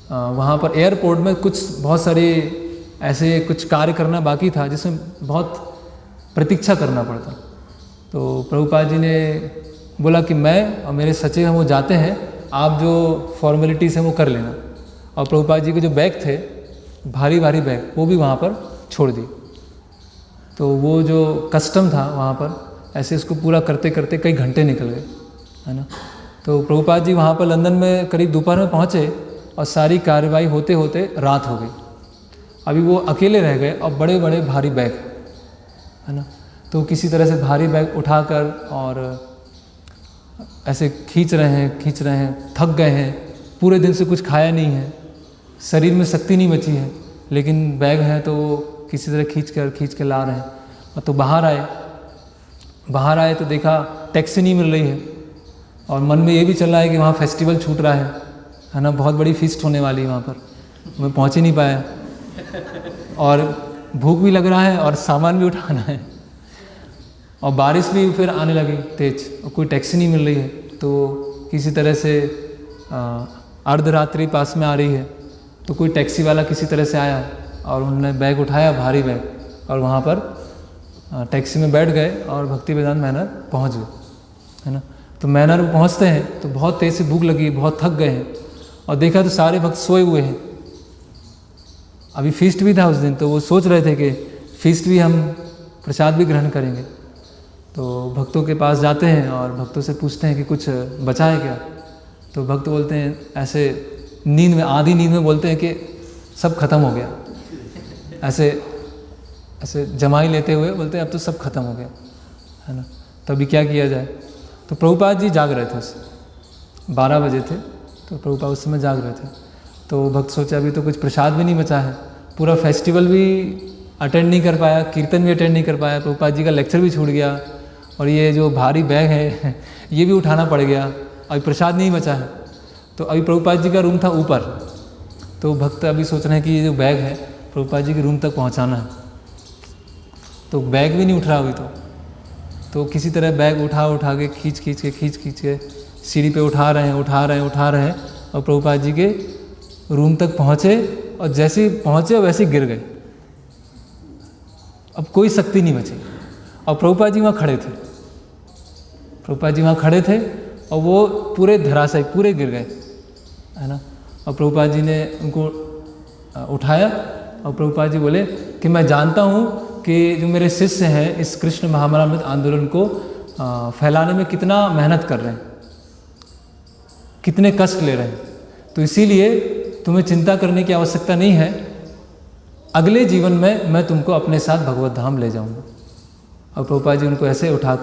Speaker 1: वहाँ पर एयरपोर्ट में बहुत सारे ऐसे कुछ कार्य करना बाकी था जिसमें बहुत प्रतीक्षा करना पड़ता। तो प्रभुपाद जी ने बोला कि मैं और मेरे सचिव हैं वो जाते हैं, आप जो फॉर्मेलिटीज़ हैं वो कर लेना। और प्रभुपाद जी के जो बैग थे, भारी भारी बैग, वो भी वहाँ पर छोड़ दिए। तो वो जो कस्टम था वहाँ पर, ऐसे इसको पूरा करते करते कई घंटे निकल गए, है ना। तो प्रभुपाद जी वहाँ पर लंदन में करीब दोपहर में पहुँचे और सारी कार्रवाई होते होते रात हो गई। अभी वो अकेले रह गए और बड़े बड़े भारी बैग, है ना। तो किसी तरह से भारी बैग उठाकर और ऐसे खींच रहे हैं, थक गए हैं, पूरे दिन से कुछ खाया नहीं है, शरीर में शक्ति नहीं बची है, लेकिन बैग है तो वो किसी तरह खींच के ला रहे हैं। और तो बाहर आए तो देखा टैक्सी नहीं मिल रही है, और मन में ये भी चल रहा है कि वहाँ फेस्टिवल छूट रहा है ना, बहुत बड़ी फीस्ट होने वाली है वहाँ पर, मैं पहुँच ही नहीं पाया, और भूख भी लग रहा है और सामान भी उठाना है, और बारिश भी फिर आने लगी तेज, और कोई टैक्सी नहीं मिल रही है। तो किसी तरह से अर्धरात्रि पास में आ रही है, तो कोई टैक्सी वाला किसी तरह से आया और उन्होंने बैग उठाया, भारी बैग, और वहाँ पर टैक्सी में बैठ गए और भक्ति वेदांत मैनर पहुँच गए, है ना। तो मैनर में पहुँचते हैं तो बहुत तेज़ से भूख लगी, बहुत थक गए हैं, और देखा तो सारे भक्त सोए हुए हैं। अभी फीस्ट भी था उस दिन, तो वो सोच रहे थे कि फीस्ट भी हम प्रसाद भी ग्रहण करेंगे। तो भक्तों के पास जाते हैं और भक्तों से पूछते हैं कि कुछ बचा है क्या। तो भक्त बोलते हैं ऐसे नींद में, आधी नींद में बोलते हैं कि सब खत्म हो गया, ऐसे ऐसे जमाई लेते हुए बोलते हैं अब तो सब खत्म हो गया, है ना। तो अभी क्या किया जाए। तो प्रभुपाद जी जाग रहे थे, उस 12 बजे थे, तो प्रभुपाद उस समय जाग रहे थे। तो भक्त सोचा अभी तो कुछ प्रसाद भी नहीं बचा है, पूरा फेस्टिवल भी अटेंड नहीं कर पाया, कीर्तन भी अटेंड नहीं कर पाया, प्रभुपाद जी का लेक्चर भी छूट गया, और ये जो भारी बैग है ये भी उठाना पड़ गया, अभी प्रसाद नहीं बचा है। तो अभी प्रभुपाद जी का रूम था ऊपर, तो भक्त अभी सोच रहे हैं कि ये जो बैग है प्रभुपाद जी के रूम तक पहुंचाना है, तो बैग भी नहीं उठ रहा अभी तो किसी तरह बैग उठा के खींच के सीढ़ी पे उठा रहे हैं और प्रभुपाद जी के रूम तक पहुँचे, और जैसे ही पहुँचे वैसे ही गिर गए। अब कोई शक्ति नहीं बची, और प्रभुपाद जी वहाँ खड़े थे और वो पूरे धराशायी, पूरे गिर गए, है ना। और प्रभुपाद जी ने उनको उठाया, और प्रभुपाद जी बोले कि मैं जानता हूँ कि जो मेरे शिष्य हैं इस कृष्ण महामनामृत आंदोलन को फैलाने में कितना मेहनत कर रहे हैं, कितने कष्ट ले रहे हैं, तो इसीलिए तुम्हें चिंता करने की आवश्यकता नहीं है, अगले जीवन में मैं तुमको अपने साथ भगवत धाम ले जाऊंगा। और प्रभुपाद जी उनको ऐसे उठा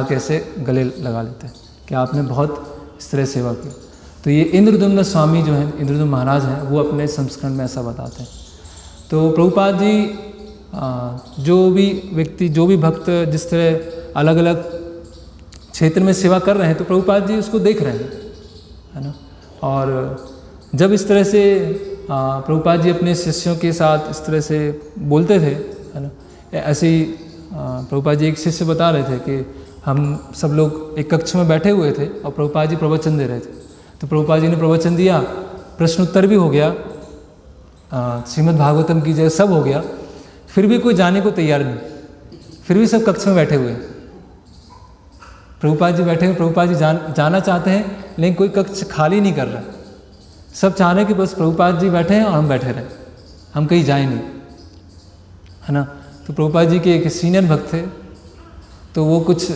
Speaker 1: के ऐसे गले लगा लेते हैं कि आपने बहुत इस तरह सेवा की। तो ये इंद्रद्युम्न स्वामी जो हैं, इंद्रद्युम्न महाराज हैं, वो अपने संस्करण में ऐसा बताते हैं। तो प्रभुपाद जी जो भी व्यक्ति, जो भी भक्त जिस तरह अलग अलग क्षेत्र में सेवा कर रहे हैं, तो प्रभुपाद जी उसको देख रहे हैं, है ना। और जब इस तरह से प्रभुपाद जी अपने शिष्यों के साथ इस तरह से बोलते थे, है ना, ऐसे ही प्रभुपाद जी एक शिष्य बता रहे थे कि हम सब लोग एक कक्ष में बैठे हुए थे और प्रभुपाद जी प्रवचन दे रहे थे। तो प्रभुपाद जी ने प्रवचन दिया, प्रश्न उत्तर भी हो गया, श्रीमद् भागवतम की जय सब हो गया, फिर भी कोई जाने को तैयार नहीं, फिर भी सब कक्ष में बैठे हुए। प्रभुपाद जी बैठे हुए, प्रभुपाद जी जाना चाहते हैं लेकिन कोई कक्ष खाली नहीं कर रहा, सब चाह रहे हैं कि बस प्रभुपाद जी बैठे हैं और हम बैठे रहें, हम कहीं जाए नहीं, है ना। तो प्रभुपाद जी के एक सीनियर भक्त थे, तो वो कुछ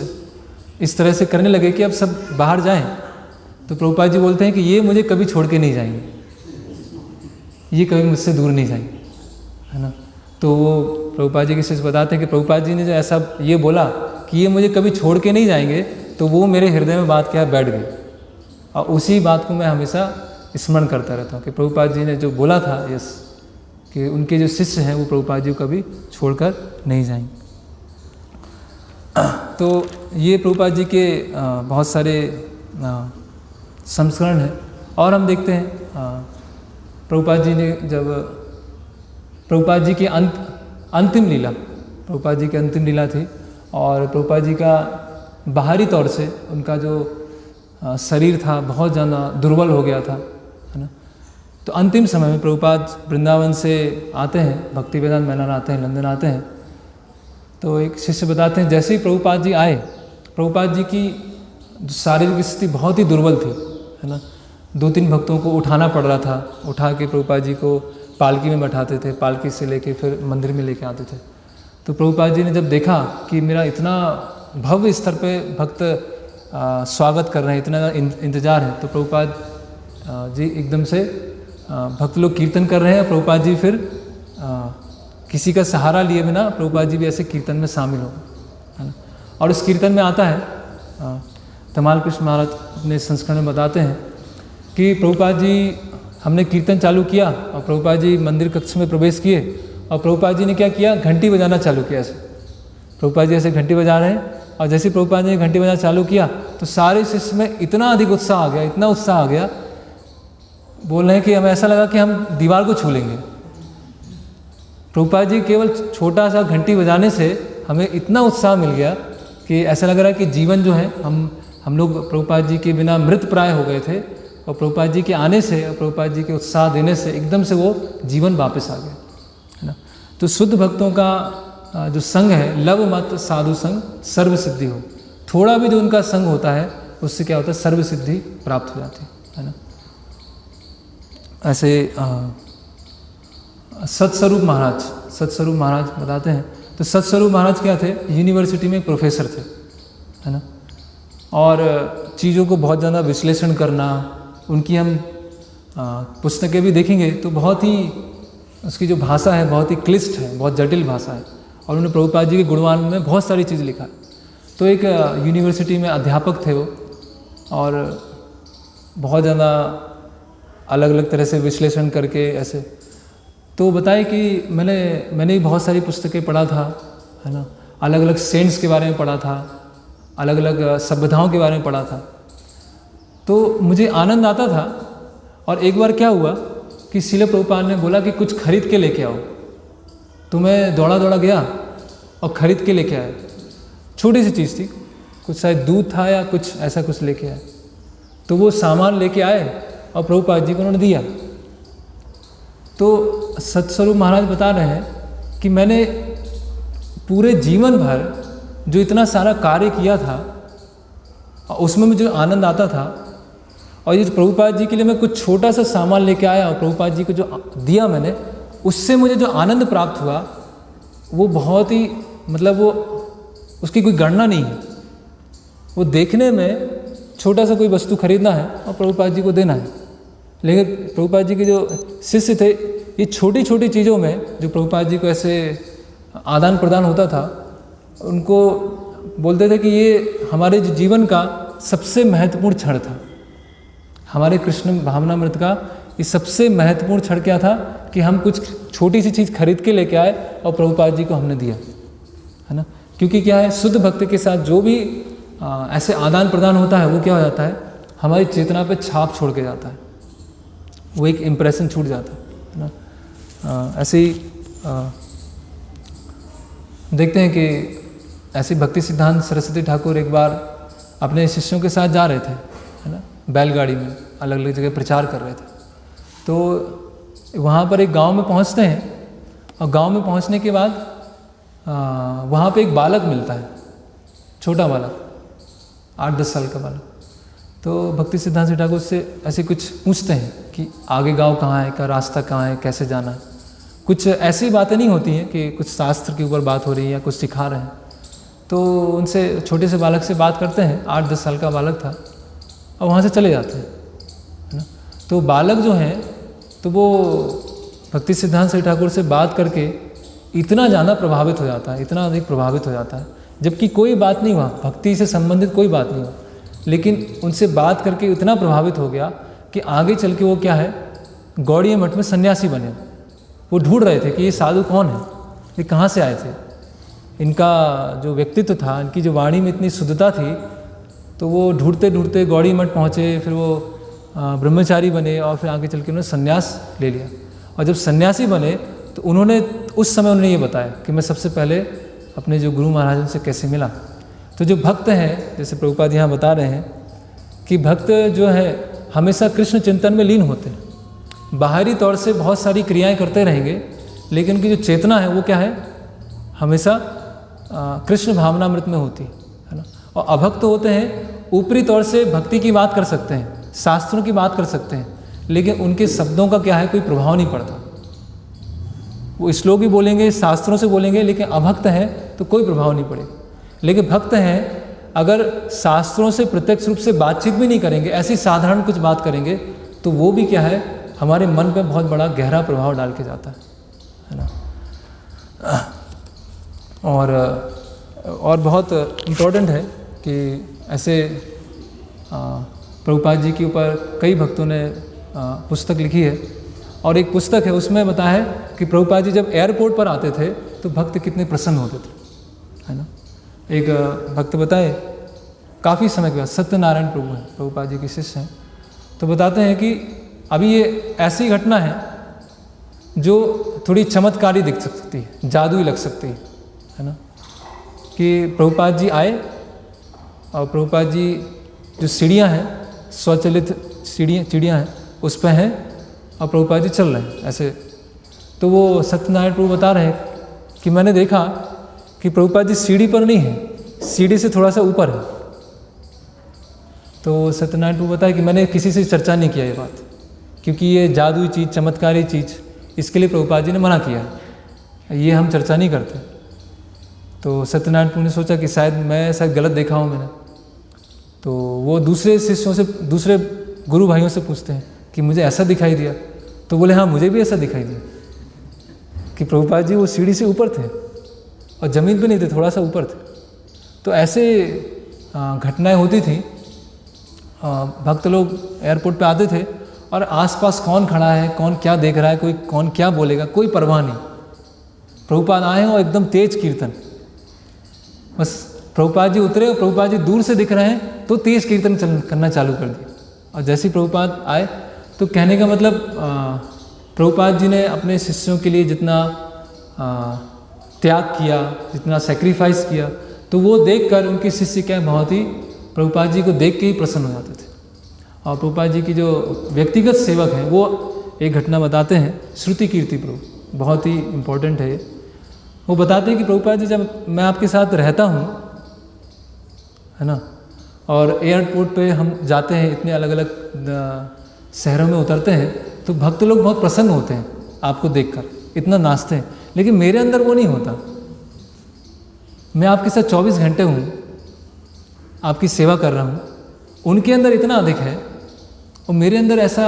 Speaker 1: इस तरह से करने लगे कि अब सब बाहर जाएं। तो प्रभुपाद जी बोलते हैं कि ये मुझे कभी छोड़ के नहीं जाएंगे, ये कभी मुझसे दूर नहीं जाएंगे, है ना। तो वो प्रभुपाद जी के शिष्य बताते हैं कि प्रभुपाद जी ने जो ऐसा ये बोला कि ये मुझे कभी छोड़ के नहीं जाएंगे, तो वो मेरे हृदय में बात क्या बैठ गई, और उसी बात को मैं हमेशा स्मरण करता रहता हूँ कि प्रभुपाद जी ने जो बोला था, यस, कि उनके जो शिष्य हैं वो प्रभुपाद जी को कभी छोड़कर नहीं जाएंगे। तो ये प्रभुपाद जी के बहुत सारे संस्करण हैं। और हम देखते हैं प्रभुपाद जी ने जब प्रभुपाद जी की अंतिम लीला, प्रभुपाद जी की अंतिम लीला थी, और प्रभुपाद जी का बाहरी तौर से उनका जो शरीर था बहुत ज़्यादा दुर्बल हो गया था, है ना। तो अंतिम समय में प्रभुपाद वृंदावन से आते हैं, भक्ति वेदांत मेला आते हैं, लंदन आते हैं। तो एक शिष्य बताते हैं जैसे ही प्रभुपाद जी आए, प्रभुपाद जी की शारीरिक स्थिति बहुत ही दुर्बल थी, है ना। 2-3 भक्तों को उठाना पड़ रहा था, उठा के प्रभुपाद जी को पालकी में बैठाते थे, पालकी से लेके फिर मंदिर में लेके आते थे। तो प्रभुपाद जी ने जब देखा कि मेरा इतना भव्य स्तर पे भक्त स्वागत कर रहे हैं, इतना इंतजार है, तो प्रभुपाद जी एकदम से भक्त लोग कीर्तन कर रहे हैं, प्रभुपाद जी फिर किसी का सहारा लिए बिना प्रभुपाद जी भी ऐसे कीर्तन में शामिल हो, है ना। और उस कीर्तन में आता है, तमाल कृष्ण महाराज अपने संस्करण में बताते हैं कि प्रभुपाद जी, हमने कीर्तन चालू किया और प्रभुपाद जी मंदिर कक्ष में प्रवेश किए, और प्रभुपाद जी ने क्या किया, घंटी बजाना चालू किया। ऐसे प्रभुपाद जी ऐसे घंटी बजा रहे हैं, और जैसे प्रभुपाद जी ने घंटी बजाना चालू किया तो सारे शिष्य में इतना अधिक उत्साह आ गया, इतना उत्साह आ गया, बोल रहे हैं कि हमें ऐसा लगा कि हम दीवार को छू लेंगे। प्रभुपाद जी केवल छोटा सा घंटी बजाने से हमें इतना उत्साह मिल गया कि ऐसा लग रहा है कि जीवन जो है, हम लोग प्रभुपाद जी के बिना मृत प्राय हो गए थे, और प्रभुपाद जी के आने से और प्रभुपाद जी के उत्साह देने से एकदम से वो जीवन वापस आ गया, है ना। तो शुद्ध भक्तों का जो संग है, लव मत साधु संग सर्व सिद्धि हो, थोड़ा भी जो उनका संग होता है उससे क्या होता है, सर्व सिद्धि प्राप्त हो जाती है ना। ऐसे सत्स्वरूप महाराज बताते हैं, तो सत्स्वरूप महाराज क्या थे, यूनिवर्सिटी में प्रोफेसर थे, है ना। और चीज़ों को बहुत ज़्यादा विश्लेषण करना, उनकी हम पुस्तकें भी देखेंगे तो बहुत ही उसकी जो भाषा है बहुत ही क्लिष्ट है, बहुत जटिल भाषा है। और उन्होंने प्रभुपाद जी के गुणगान में बहुत सारी चीज़ लिखा। तो एक यूनिवर्सिटी में अध्यापक थे वो, और बहुत ज़्यादा अलग अलग तरह से विश्लेषण करके ऐसे। तो बताए कि मैंने भी बहुत सारी पुस्तकें पढ़ा था, है ना, अलग अलग सेंट्स के बारे में पढ़ा था, अलग अलग सभ्यताओं के बारे में पढ़ा था। तो मुझे आनंद आता था। और एक बार क्या हुआ कि श्रील प्रभुपाद ने बोला कि कुछ खरीद के लेके आओ। तो मैं दौड़ा गया और ख़रीद के लेके आया। छोटी सी चीज़ थी, कुछ शायद दूध था या कुछ ऐसा कुछ लेके आए। तो वो सामान लेके आए और प्रभुपाद जी को उन्होंने दिया। तो सतस्वरूप महाराज बता रहे हैं कि मैंने पूरे जीवन भर जो इतना सारा कार्य किया था उसमें मुझे आनंद आता था, और ये प्रभुपाद जी के लिए मैं कुछ छोटा सा सामान लेके आया और प्रभुपाद जी को जो दिया मैंने, उससे मुझे जो आनंद प्राप्त हुआ वो बहुत ही, मतलब वो उसकी कोई गणना नहीं है। वो देखने में छोटा सा कोई वस्तु खरीदना है और प्रभुपाद जी को देना है, लेकिन प्रभुपाद जी के जो शिष्य थे, ये छोटी छोटी चीज़ों में जो प्रभुपाद जी को ऐसे आदान प्रदान होता था, उनको बोलते थे कि ये हमारे जीवन का सबसे महत्वपूर्ण क्षण था। हमारे कृष्ण भावनामृत का ये सबसे महत्वपूर्ण क्षण क्या था कि हम कुछ छोटी सी चीज़ खरीद के लेके आए और प्रभुपाद जी को हमने दिया, है ना। क्योंकि क्या है, शुद्ध भक्त के साथ जो भी ऐसे आदान प्रदान होता है वो क्या हो जाता है, हमारी चेतना पे छाप छोड़ के जाता है, वो एक इम्प्रेशन छूट जाता है ना। ऐसे ही देखते हैं कि ऐसे भक्ति सिद्धांत सरस्वती ठाकुर एक बार अपने शिष्यों के साथ जा रहे थे, है ना, बैलगाड़ी में अलग अलग जगह प्रचार कर रहे थे। तो वहाँ पर एक गांव में पहुँचते हैं, और गांव में पहुँचने के बाद वहाँ पे एक बालक मिलता है, छोटा बालक, 8-10 साल का बालक। तो भक्ति सिद्धांत ठाकुर से ऐसे कुछ पूछते हैं कि आगे गांव कहाँ है, का रास्ता कहाँ है, कैसे जाना है। कुछ ऐसी बातें नहीं होती हैं कि कुछ शास्त्र के ऊपर बात हो रही है या कुछ सिखा रहे हैं। तो उनसे, छोटे से बालक से बात करते हैं, 8-10 साल का बालक था, और वहाँ से चले जाते हैं, है ना। तो बालक जो हैं, तो वो भक्ति सिद्धांत ठाकुर से बात करके इतना ज़्यादा प्रभावित हो जाता है, इतना अधिक प्रभावित हो जाता है, जबकि कोई बात नहीं हुआ, भक्ति से संबंधित कोई बात नहीं हुआ, लेकिन उनसे बात करके इतना प्रभावित हो गया कि आगे चल के वो क्या है, गौड़ीय मठ में सन्यासी बने। वो ढूंढ रहे थे कि ये साधु कौन है, ये कहाँ से आए थे, इनका जो व्यक्तित्व था, इनकी जो वाणी में इतनी शुद्धता थी। तो वो ढूंढते ढूंढते गौड़ी मठ पहुँचे, फिर वो ब्रह्मचारी बने, और फिर आगे चल के उन्होंने सन्यास ले लिया। और जब सन्यासी बने तो उन्होंने उस समय उन्होंने ये बताया कि मैं सबसे पहले अपने जो गुरु महाराजों से कैसे मिला। तो जो भक्त हैं, जैसे प्रभुपाद यहाँ बता रहे हैं कि भक्त जो है हमेशा कृष्ण चिंतन में लीन होते हैं, बाहरी तौर से बहुत सारी क्रियाएं करते रहेंगे, लेकिन उनकी जो चेतना है वो क्या है, हमेशा कृष्ण भावनामृत में होती है ना। और अभक्त होते हैं, ऊपरी तौर से भक्ति की बात कर सकते हैं, शास्त्रों की बात कर सकते हैं, लेकिन उनके शब्दों का क्या है, कोई प्रभाव नहीं पड़ता। वो श्लोक भी बोलेंगे, शास्त्रों से बोलेंगे, लेकिन अभक्त हैं तो कोई प्रभाव नहीं पड़ेगा। लेकिन भक्त हैं, अगर शास्त्रों से प्रत्यक्ष रूप से बातचीत भी नहीं करेंगे, ऐसी साधारण कुछ बात करेंगे, तो वो भी क्या है, हमारे मन पे बहुत बड़ा गहरा प्रभाव डाल के जाता है ना। और बहुत इम्पोर्टेंट है कि ऐसे प्रभुपाद जी के ऊपर कई भक्तों ने पुस्तक लिखी है, और एक पुस्तक है उसमें बताया है कि प्रभुपाद जी जब एयरपोर्ट पर आते थे तो भक्त कितने प्रसन्न होते थे, है ना। एक भक्त बताए, काफ़ी समय के बाद, सत्यनारायण प्रभु हैं, प्रभुपाद जी के शिष्य हैं, तो बताते हैं कि अभी ये ऐसी घटना है जो थोड़ी चमत्कारी दिख सकती है, जादुई लग सकती है ना। कि प्रभुपाद जी आए और प्रभुपाद जी जो सीढ़ियाँ हैं, स्वचालित सीढ़ियाँ हैं, उस पर हैं, और प्रभुपाद जी चल रहे हैं ऐसे। तो वो सत्यनारायण प्रभु बता रहे हैं कि मैंने देखा कि प्रभुपाद जी सीढ़ी पर नहीं है, सीढ़ी से थोड़ा सा ऊपर है। तो सत्यनारायण प्रभु बताया कि मैंने किसी से चर्चा नहीं किया ये बात, क्योंकि ये जादुई चीज़, चमत्कारी चीज़, इसके लिए प्रभुपाद जी ने मना किया है, ये हम चर्चा नहीं करते। तो सत्यनारायण प्रभु ने सोचा कि शायद गलत देखा हूँ मैंने। तो वो दूसरे शिष्यों से, दूसरे गुरु भाइयों से पूछते हैं कि मुझे ऐसा दिखाई दिया। तो बोले हाँ मुझे भी ऐसा दिखाई दिया कि प्रभुपाद जी वो सीढ़ी से ऊपर थे और ज़मीन पे नहीं थे, थोड़ा सा ऊपर थे। तो ऐसे घटनाएं होती थी। भक्त लोग एयरपोर्ट पे आते थे और आसपास कौन खड़ा है, कौन क्या देख रहा है, कोई कौन क्या बोलेगा, कोई परवाह नहीं। प्रभुपाद आए और एकदम तेज कीर्तन, बस प्रभुपाद जी उतरे और प्रभुपाद जी दूर से दिख रहे हैं तो तेज कीर्तन करना चालू कर दिया। और जैसे ही प्रभुपाद आए तो कहने का मतलब प्रभुपाद जी ने अपने शिष्यों के लिए जितना त्याग किया, जितना सेक्रीफाइस किया, तो वो देखकर उनके शिष्य क्या बहुत ही प्रभुपाद जी को देख के ही प्रसन्न हो जाते थे। और प्रभुपाद जी की जो व्यक्तिगत सेवक हैं वो एक घटना बताते हैं, श्रुति कीर्ति प्रभु, बहुत ही इम्पोर्टेंट है। वो बताते हैं कि प्रभुपाद जी जब मैं आपके साथ रहता हूँ, है ना, और एयरपोर्ट पे हम जाते हैं, इतने अलग अलग शहरों में उतरते हैं, तो भक्त लोग बहुत प्रसन्न होते हैं आपको देखकर, इतना नाचते हैं। लेकिन मेरे अंदर वो नहीं होता। मैं आपके साथ 24 घंटे हूँ, आपकी सेवा कर रहा हूँ, उनके अंदर इतना अधिक है और मेरे अंदर ऐसा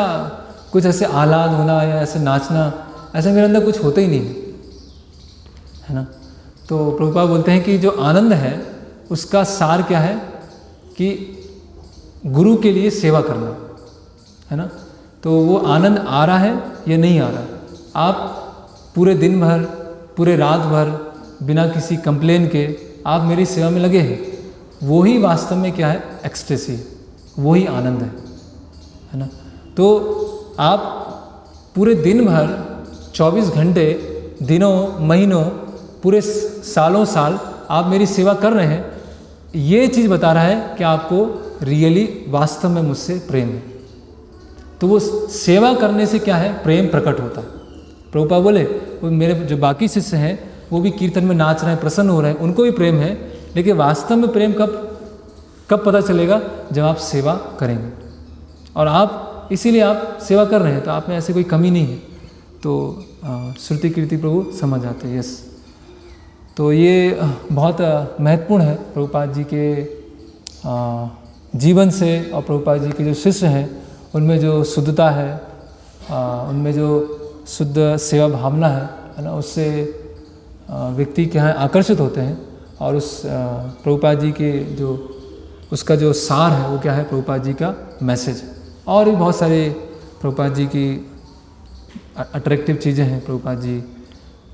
Speaker 1: कुछ ऐसे आह्लाद होना या ऐसे नाचना, ऐसा मेरे अंदर कुछ होता ही नहीं है ना। तो प्रभुपाद बोलते हैं कि जो आनंद है उसका सार क्या है कि गुरु के लिए सेवा करना, है ना। तो वो आनंद आ रहा है या नहीं आ रहा, आप पूरे दिन भर, पूरे रात भर बिना किसी कंप्लेन के आप मेरी सेवा में लगे हैं, वो ही वास्तव में क्या है, एक्सटेसी, वही आनंद है ना। तो आप पूरे दिन भर 24 घंटे, दिनों, महीनों, पूरे सालों साल आप मेरी सेवा कर रहे हैं, ये चीज़ बता रहा है कि आपको रियली वास्तव में मुझसे प्रेम है। तो वो सेवा करने से क्या है, प्रेम प्रकट होता है। प्रभुपाद बोले वो मेरे जो बाकी शिष्य हैं वो भी कीर्तन में नाच रहे हैं, प्रसन्न हो रहे हैं, उनको भी प्रेम है, लेकिन वास्तव में प्रेम कब पता चलेगा, जब आप सेवा करेंगे। और आप इसीलिए आप सेवा कर रहे हैं, तो आप में ऐसी कोई कमी नहीं है। तो श्रुति कीर्ति प्रभु समझ आते हैं। यस, तो ये बहुत महत्वपूर्ण है प्रभुपाद जी के जीवन से, और प्रभुपाद जी के जो शिष्य हैं उनमें जो शुद्धता है, उनमें जो शुद्ध सेवा भावना है ना, उससे व्यक्ति क्या है आकर्षित होते हैं। और उस प्रभुपाद जी के जो उसका जो सार है वो क्या है, प्रभुपाद जी का मैसेज। और भी बहुत सारे प्रभुपाद जी की अट्रैक्टिव चीज़ें हैं। प्रभुपाद जी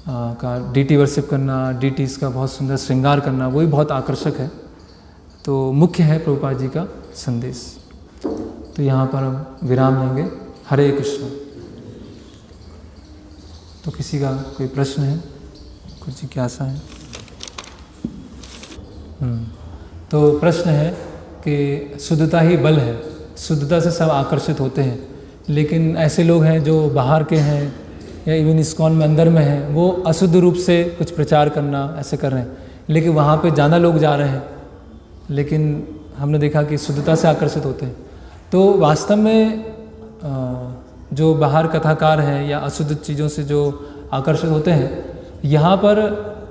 Speaker 1: का डीटी वर्शिप करना, डीटीज़ का बहुत सुंदर श्रृंगार करना, वो भी बहुत आकर्षक है। तो मुख्य है प्रभुपाद जी का संदेश। तो यहाँ पर हम विराम लेंगे। हरे कृष्ण। तो किसी का कोई प्रश्न है, कुछ जिज्ञासा है? तो प्रश्न है कि शुद्धता ही बल है, शुद्धता से सब आकर्षित होते हैं, लेकिन ऐसे लोग हैं जो बाहर के हैं या इवन इस्कॉन में अंदर में हैं, वो अशुद्ध रूप से कुछ प्रचार करना ऐसे कर रहे हैं, लेकिन वहाँ पे ज़्यादा लोग जा रहे हैं, लेकिन हमने देखा कि शुद्धता से आकर्षित होते हैं। तो वास्तव में जो बाहर कथाकार हैं या अशुद्ध चीज़ों से जो आकर्षित होते हैं, यहाँ पर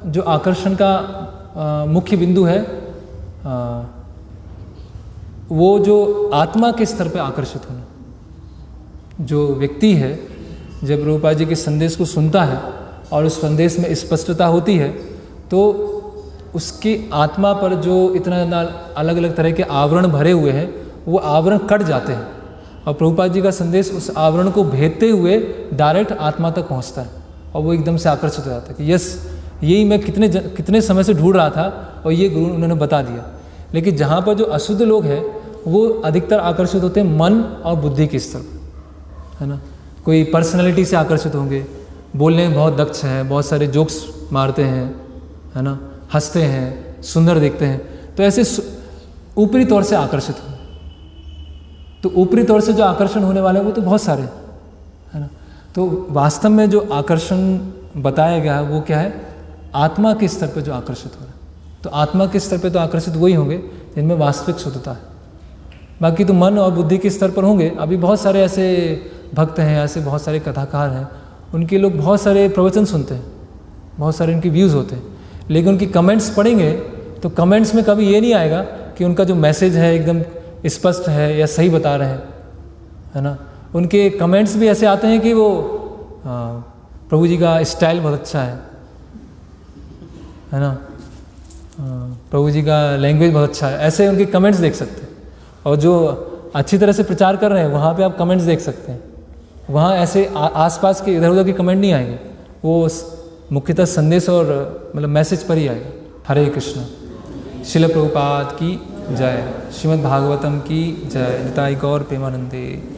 Speaker 1: जो आकर्षण का मुख्य बिंदु है वो जो आत्मा के स्तर पे आकर्षित होना। जो व्यक्ति है जब प्रभुपाद जी के संदेश को सुनता है और उस संदेश में स्पष्टता होती है, तो उसकी आत्मा पर जो इतना अलग अलग तरह के आवरण भरे हुए हैं, वो आवरण कट जाते हैं और प्रभुपाद जी का संदेश उस आवरण को भेदते हुए डायरेक्ट आत्मा तक पहुंचता है और वो एकदम से आकर्षित हो जाता है कि यस, यही मैं कितने समय से ढूंढ रहा था और ये गुरु उन्होंने बता दिया। लेकिन जहाँ पर जो अशुद्ध लोग हैं वो अधिकतर आकर्षित होते हैं मन और बुद्धि के स्तर पर, है ना। कोई पर्सनैलिटी से आकर्षित होंगे, बोलने में बहुत दक्ष हैं, बहुत सारे जोक्स मारते हैं, है ना, हंसते हैं, सुंदर दिखते हैं, तो ऐसे ऊपरी तौर से आकर्षित होंगे। तो ऊपरी तौर से जो आकर्षण होने वाले हैं वो तो बहुत सारे, है ना। तो वास्तव में जो आकर्षण बताया गया है वो क्या है, आत्मा के स्तर पर जो आकर्षित हो रहा है। तो आत्मा के स्तर पर तो आकर्षित वही होंगे जिनमें वास्तविक शुद्धता है। बाकी तो मन और बुद्धि के स्तर पर होंगे। अभी बहुत सारे ऐसे भक्त हैं, ऐसे बहुत सारे कथाकार हैं, उनके लोग बहुत सारे प्रवचन सुनते हैं, बहुत सारे उनके व्यूज़ होते हैं, लेकिन उनकी कमेंट्स पढ़ेंगे तो कमेंट्स में कभी ये नहीं आएगा कि उनका जो मैसेज है एकदम स्पष्ट है या सही बता रहे हैं, है ना। उनके कमेंट्स भी ऐसे आते हैं कि वो प्रभु जी का स्टाइल बहुत अच्छा है ना, प्रभु जी का लैंग्वेज बहुत अच्छा है, ऐसे उनके कमेंट्स देख सकते हैं। और जो अच्छी तरह से प्रचार कर रहे हैं वहाँ पे आप कमेंट्स देख सकते हैं, वहाँ ऐसे आसपास के इधर उधर के कमेंट नहीं आएंगे, वो मुख्यतः संदेश और मतलब मैसेज पर ही आएगा। हरे कृष्ण। शिल प्रभुपाद की जय, श्रीमद् भागवतम की जय, निताई गौर प्रेमानंदे।